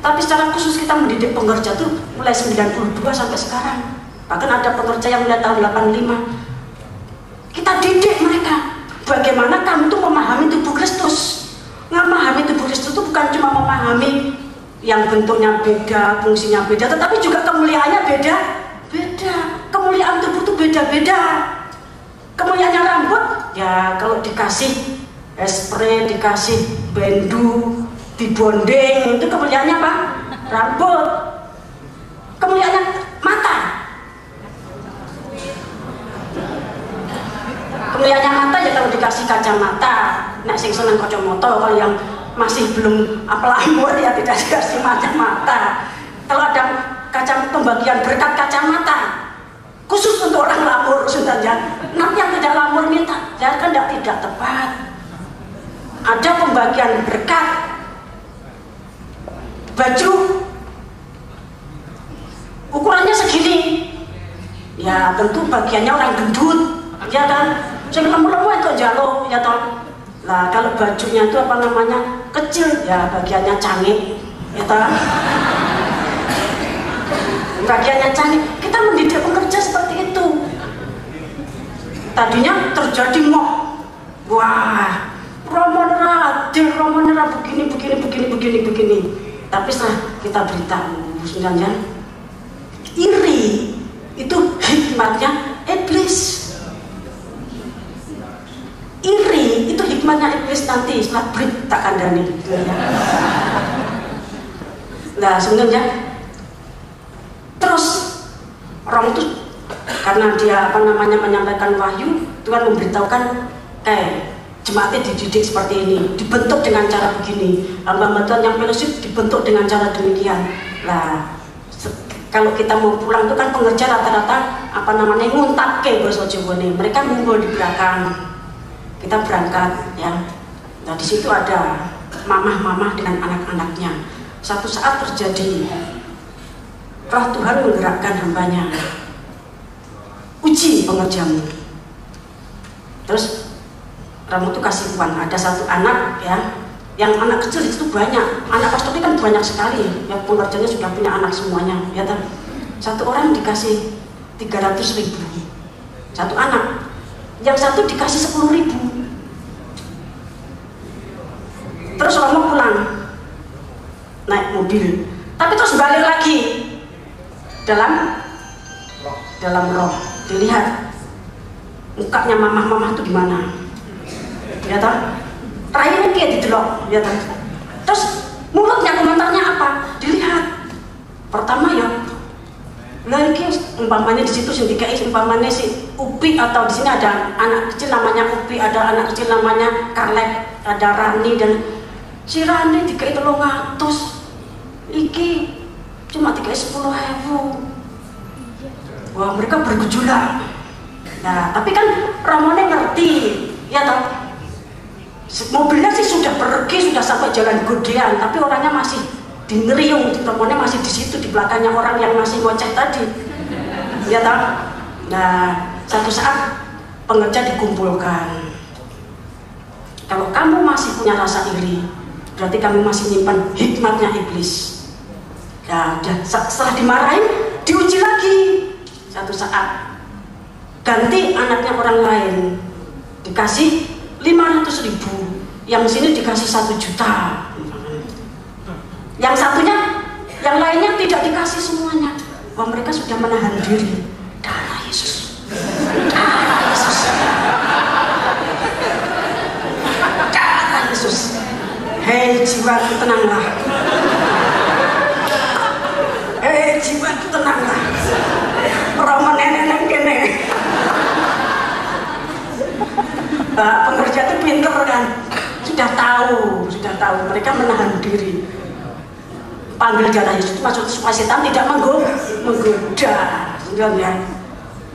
Tapi secara khusus kita mendidik pengerja tuh mulai 92 sampai sekarang. Bahkan ada pengerja yang mulai tahun 85. Kita didik mereka bagaimana kamu tuh memahami tubuh Kristus. Memahami tubuh Kristus itu bukan cuma memahami yang bentuknya beda, fungsinya beda, tetapi juga kemuliaannya beda. Kemuliaan tubuh itu beda-beda. Kemuliaannya rambut, ya kalau dikasih spray, dikasih bendu, dibonding, itu kemuliaannya apa? Rambut. Kemuliaannya mata. Kemuliaannya mata ya kalau dikasih kacamata. Nek sing seneng kacamata, kalau yang masih belum pelamur ya tidak dikasih kacamata. Kalau ada pembagian berkat kacamata khusus untuk orang lamur, saudara. Nanti yang tidak lamur minta, ya kan tidak tepat. Ada pembagian berkat baju ukurannya segini, ya tentu bagiannya orang gendut, ya kan. Yang lemur-lemur itu jaluk, ya toh. Lah kalau bajunya itu apa namanya kecil, ya bagiannya cangik, ya toh. Bagiannya cangik. Kita mendidik pekerja seperti itu. Tadinya terjadi moh, wah, Romonera begini. Tapi setelah kita beritahu, sebenarnya iri itu hikmatnya iblis. Iri itu hikmatnya iblis nanti setelah berit tak kandani. Nah sebenarnya terus orang itu karena dia menyampaikan wahyu, Tuhan memberitahukan kayak jemaatnya dididik seperti ini, dibentuk dengan cara begini, hamba Tuhan yang fellowship dibentuk dengan cara demikian. Nah kalau kita mau pulang itu kan pengerja rata-rata nguntak ke bahasa Jawa nih, mereka ngumpul di belakang. Kita berangkat ya. Nah di situ ada mamah-mamah dengan anak-anaknya. Satu saat terjadi Roh Tuhan menggerakkan hambanya, uji pengerjamu. Terus kamu tuh kasih uang. Ada satu anak ya, yang anak kecil itu banyak. Anak pastor ini kan banyak sekali. Yang pengerjanya sudah punya anak semuanya. Ya kan? Satu orang dikasih 300.000. Satu anak. Yang satu dikasih 10.000. Terus orang mau pulang naik mobil, tapi terus balik lagi dalam roh, dilihat mukanya mamah-mamah itu gimana, ya toh, terakhir kayak didelok, ya toh. Terus mulutnya komentarnya apa? Dilihat pertama ya, lagi umpamanya di situ sindikais umpamanya si Upi, atau di sini ada anak kecil namanya Upi, ada anak kecil namanya Karlek, ada Rani, dan si Rani dikai 300, iki cuma dikai 10.000. Wah mereka bergejolak. Nah tapi kan Ramone ngerti, ya toh. Mobilnya sih sudah pergi, sudah sampai jalan Godean, tapi orangnya masih di Ngeriung, Ramone masih di situ di belakangnya orang yang masih ngoceh tadi, ya toh. Nah satu saat pengerja dikumpulkan. Kalau kamu masih punya rasa iri, berarti kamu masih nyimpan hikmatnya iblis. Ya, setelah dimarahin, diuji lagi. Satu saat ganti anaknya orang lain, dikasih 500.000, yang sini dikasih 1 juta. Yang satunya, yang lainnya tidak dikasih semuanya. Wah mereka sudah menahan diri. Darah Yesus, darah Yesus, darah Yesus. Hei jiwaku tenanglah. Hei jiwaku tenanglah. Romo nenek kene. Pengerja itu pinter kan, sudah tahu mereka menahan diri. Panggil darah Yesus maksud supaya setan tidak menggoda, ya.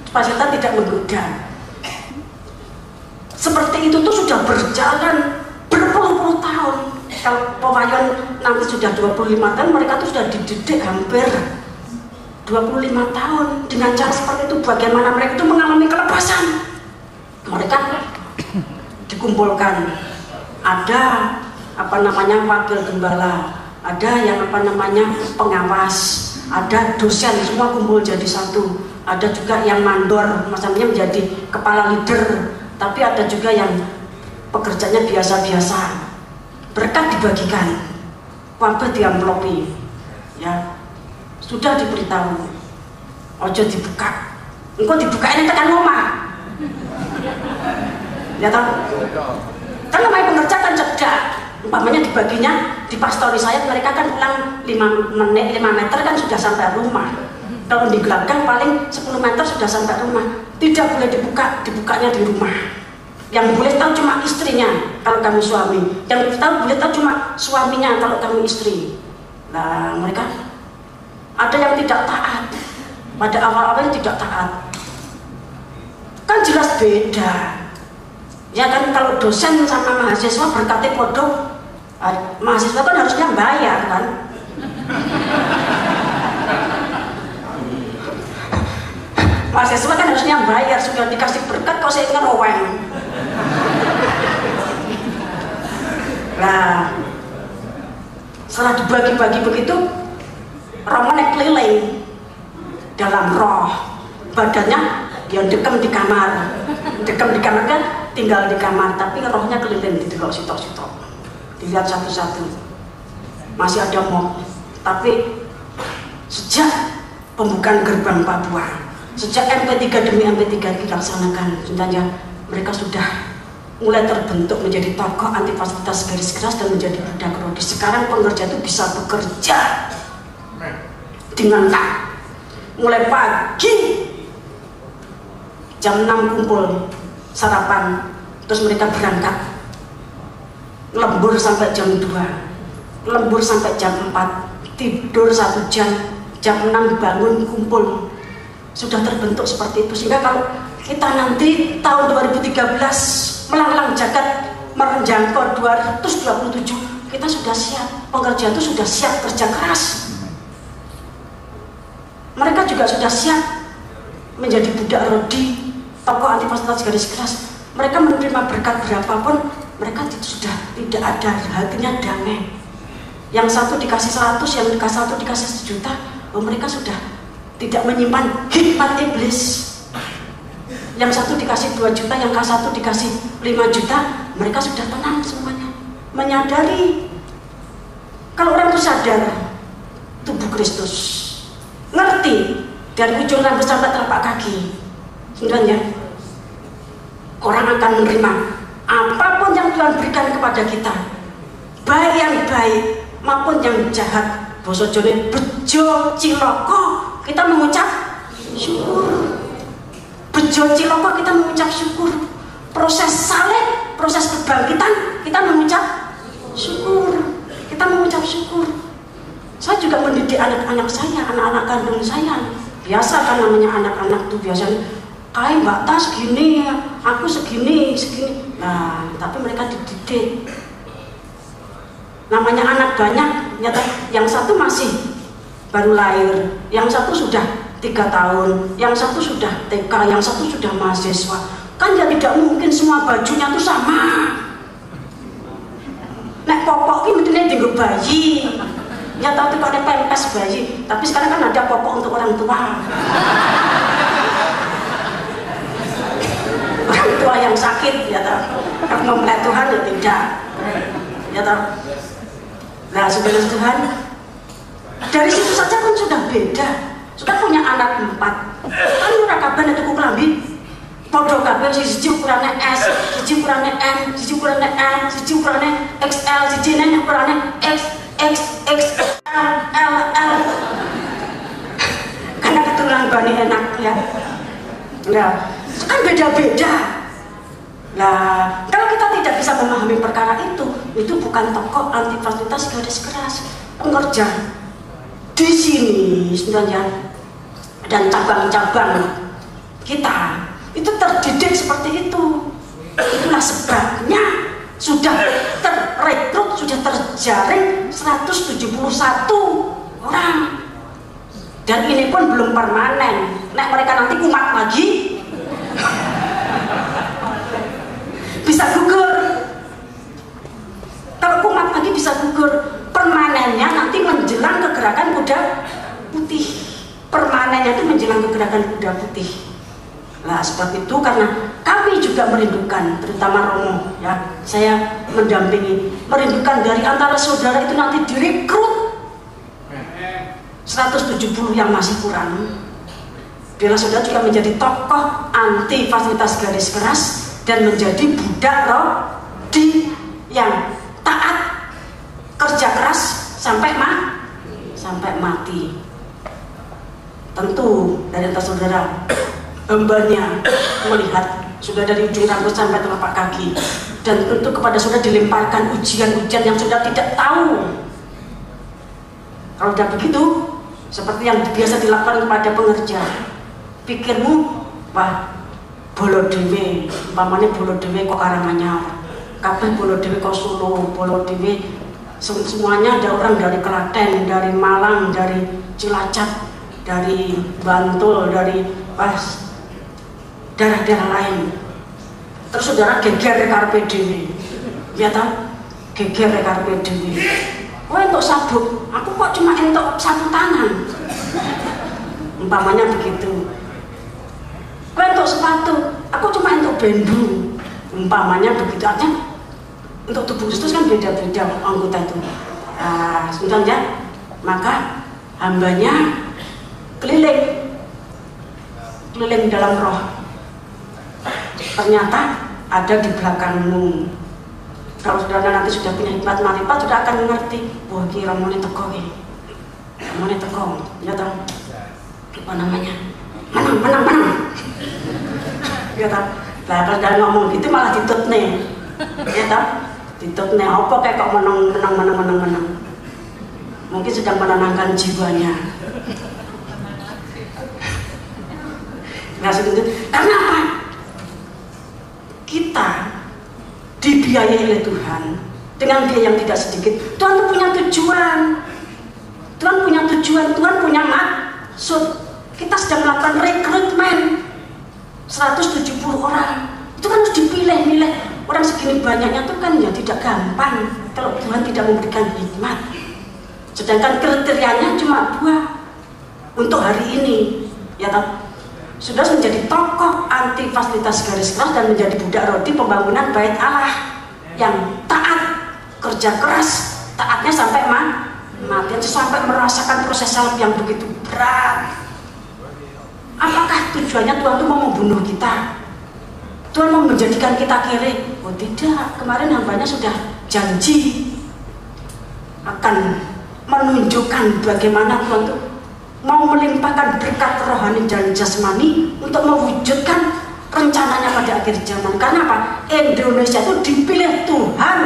Supaya setan tidak menggoda. Seperti itu tuh sudah berjalan berpuluh-puluh tahun. Kalau pewayan nanti sudah 25 tahun, mereka tuh sudah dididik hampir 25 tahun. Dengan cara seperti itu bagaimana mereka itu mengalami kelepasan. Mereka dikumpulkan, ada wakil gembala, ada yang pengawas, ada dosen, semua kumpul jadi satu. Ada juga yang mandor, maksudnya menjadi kepala leader, tapi ada juga yang pekerjaannya biasa-biasa. Berkat dibagikan, wabah diamplopi, ya sudah diberitahu, ojo dibuka, engkau dibuka ini tekan rumah, ya tahu? Kan namanya pengerja kan cerdas, umpamanya dibaginya di pastori saya, mereka kan pulang 5 meter kan sudah sampai rumah. Kalau di gelanggang paling 10 meter sudah sampai rumah, tidak boleh dibuka, dibukanya di rumah. Yang boleh tahu cuma istrinya kalau kamu suami, yang boleh tahu cuma suaminya kalau kamu istri. Nah mereka ada yang tidak taat, pada awal-awalnya tidak taat, kan jelas beda. Ya kan kalau dosen sama mahasiswa berkati podo, mahasiswa kan harusnya bayar kan. Mahasiswa kan harusnya bayar, sudah dikasih berkat kok saya ngeroweng. Nah, setelah dibagi-bagi begitu, rombongan keliling dalam roh, badannya dia dekem di kamar kan, tinggal di kamar, tapi rohnya keliling di delok sitok-sitok, dilihat satu-satu, masih ada moh. Tapi sejak pembukaan gerbang Papua, sejak MP3 demi MP3 dilaksanakan, sebenarnya mereka sudah mulai terbentuk menjadi tokoh anti fasilitas garis keras dan menjadi budak rodi. Sekarang pengerja itu bisa bekerja dengan mulai pagi jam 6 kumpul sarapan, terus mereka berangkat lembur sampai jam 2, lembur sampai jam 4, tidur 1 jam, jam 6 bangun kumpul. Sudah terbentuk seperti itu, sehingga kalau kita nanti tahun 2013 melanglang jagat menjangkau 227, kita sudah siap, pengerja itu sudah siap kerja keras. Mereka juga sudah siap menjadi budak rodi, tokoh anti fasilitas garis keras. Mereka menerima berkat berapapun, mereka sudah tidak ada hatinya damai. Yang satu dikasih 100, yang satu dikasih 1 juta, mereka sudah tidak menyimpan hikmat iblis. Yang satu dikasih 2 juta, yang satu dikasih 5 juta, mereka sudah tenang semuanya, menyadari. Kalau orang itu sadar tubuh Kristus, ngerti dari ujung rambut sampai telapak kaki, sebenarnya orang akan menerima apapun yang Tuhan berikan kepada kita, baik yang baik maupun yang jahat. Basa Jawane bejo cilaka, kita mengucap syukur. Bejo cilaka kita mengucap syukur. Proses salib, proses kebangkitan, kita mengucap syukur. Kita mengucap syukur. Saya juga mendidik anak-anak saya, anak-anak kandung saya. Biasa kan namanya anak-anak tuh biasanya, kayak Mbak Tas segini, aku segini. Nah, tapi mereka dididik. Namanya anak banyak, nyata yang satu masih baru lahir, yang satu sudah 3 tahun, yang satu sudah TK, yang satu sudah mahasiswa. Kan ya tidak mungkin semua bajunya tuh sama. Nek popok ini mestinya dienggo bayi, ya tahu tuh ada pempes bayi. Tapi sekarang kan ada popok untuk orang tua. Orang tua yang sakit, ya tahu. Kalau mau melihat Tuhan ya tidak, ya tahu. Nah, saudara Tuhan, dari situ saja kan sudah beda. Sudah punya anak 4, kan ora kabeh tuku klambi padha kabeh, siji ukurane S, siji ukurane M, siji ukurane L, siji ukurane XL, siji ukurane XXXL. Karena keturunan Bani enak ya. Nah, kan beda-beda. Nah, kalau kita tidak bisa memahami perkara itu bukan tokoh anti fasilitas garis keras, pengerja di sini sebenarnya dan cabang-cabang kita itu terdidik seperti itu. Itulah sebabnya sudah terrekrut, sudah terjaring 171 orang. Dan ini pun belum permanen. Nek mereka nanti kumat lagi, bisa gugur. Kalau kumat lagi bisa gugur. Permanennya nanti menjelang kegerakan kuda putih. Permanennya itu menjelang kegerakan kuda putih. Nah, sebab itu karena kami juga merindukan, terutama Romo, ya, saya mendampingi, merindukan dari antara saudara itu nanti direkrut 170 yang masih kurang. Bila saudara juga menjadi tokoh anti fasilitas garis keras dan menjadi budak rodi yang taat kerja keras sampai mati. Tentu dari antara saudara hambanya melihat sudah dari ujung rambut sampai telapak kaki, dan tentu kepada saudara dilemparkan ujian-ujian yang sudah tidak tahu. Kalau tidak begitu, seperti yang biasa dilakukan kepada pengerja, pikirmu, wah, bolo dewe, umpamanya bolo dewe kok Karanganyar, kabeh bolo dewe kok Solo, bolo dewe semuanya ada orang dari Klaten, dari Malang, dari Cilacap, dari Bantul, dari daerah-daerah lain. Terus saudara geger karpe dewe, ya tahu, geger karpe dewe. Oh, untuk sabuk, aku kok cuma untuk sapu tangan, umpamanya begitu. Oh, untuk sepatu, aku cuma untuk bendu, umpamanya begitu aja. Untuk tubuh Kristus kan beda-beda anggota itu. Nah, sebenarnya maka hambanya keliling dalam roh. Ternyata ada di belakangmu. Kalau saudara nanti sudah punya hikmat marifat, sudah akan mengerti. Wah, kira Ramone teko iki. Ramone teko, ya tahu. Apa namanya? Menang. Ya tahu. Lah kalau sudah ngomong gitu malah ditutne. Ya tahu. Ditutne apa kayak kok menang. Mungkin sedang menenangkan jiwanya. Nah, karena apa? Kita dibiayai oleh Tuhan dengan biaya yang tidak sedikit. Tuhan punya tujuan. Tuhan punya maksud. Kita sedang melakukan rekrutmen 170 orang. Itu kan harus dipilih-milih. Orang segini banyaknya itu kan ya tidak gampang kalau Tuhan tidak memberikan hikmat. Sedangkan kriterianya cuma 2 untuk hari ini. Ya toh? Sudah menjadi tokoh anti fasilitas garis keras dan menjadi budak rodi pembangunan bait Allah yang taat kerja keras, taatnya sampai mati, sampai merasakan proses salib yang begitu berat. Apakah tujuannya Tuhan itu mau membunuh kita? Tuhan mau menjadikan kita kiri? Oh tidak, kemarin hambanya sudah janji akan menunjukkan bagaimana Tuhan itu mau melimpahkan berkat rohani dan jasmani untuk mewujudkan rencananya pada akhir zaman. Karena apa? Indonesia itu dipilih Tuhan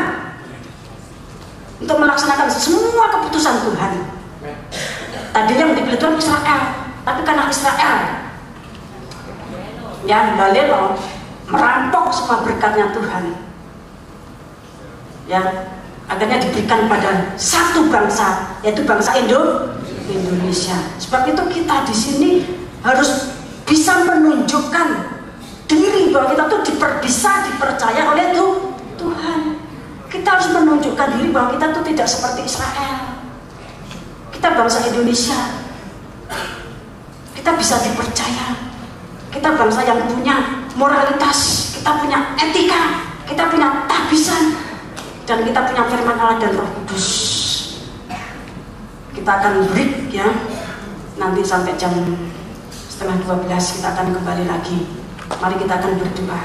untuk melaksanakan semua keputusan Tuhan. Tadi yang dipilih Tuhan Israel, tapi karena Israel ya balik loh, merampok semua berkatnya Tuhan, ya akhirnya diberikan pada satu bangsa, yaitu bangsa Indonesia. Sebab itu kita di sini harus bisa menunjukkan diri bahwa kita tuh bisa dipercaya oleh Tuhan. Kita harus menunjukkan diri bahwa kita tuh tidak seperti Israel. Kita bangsa Indonesia. Kita bisa dipercaya. Kita bangsa yang punya moralitas, kita punya etika, kita punya tahbisan, dan kita punya firman Allah dan Roh Kudus. Kita akan break ya, nanti sampai jam 11:30 kita akan kembali lagi. Mari kita akan berdoa.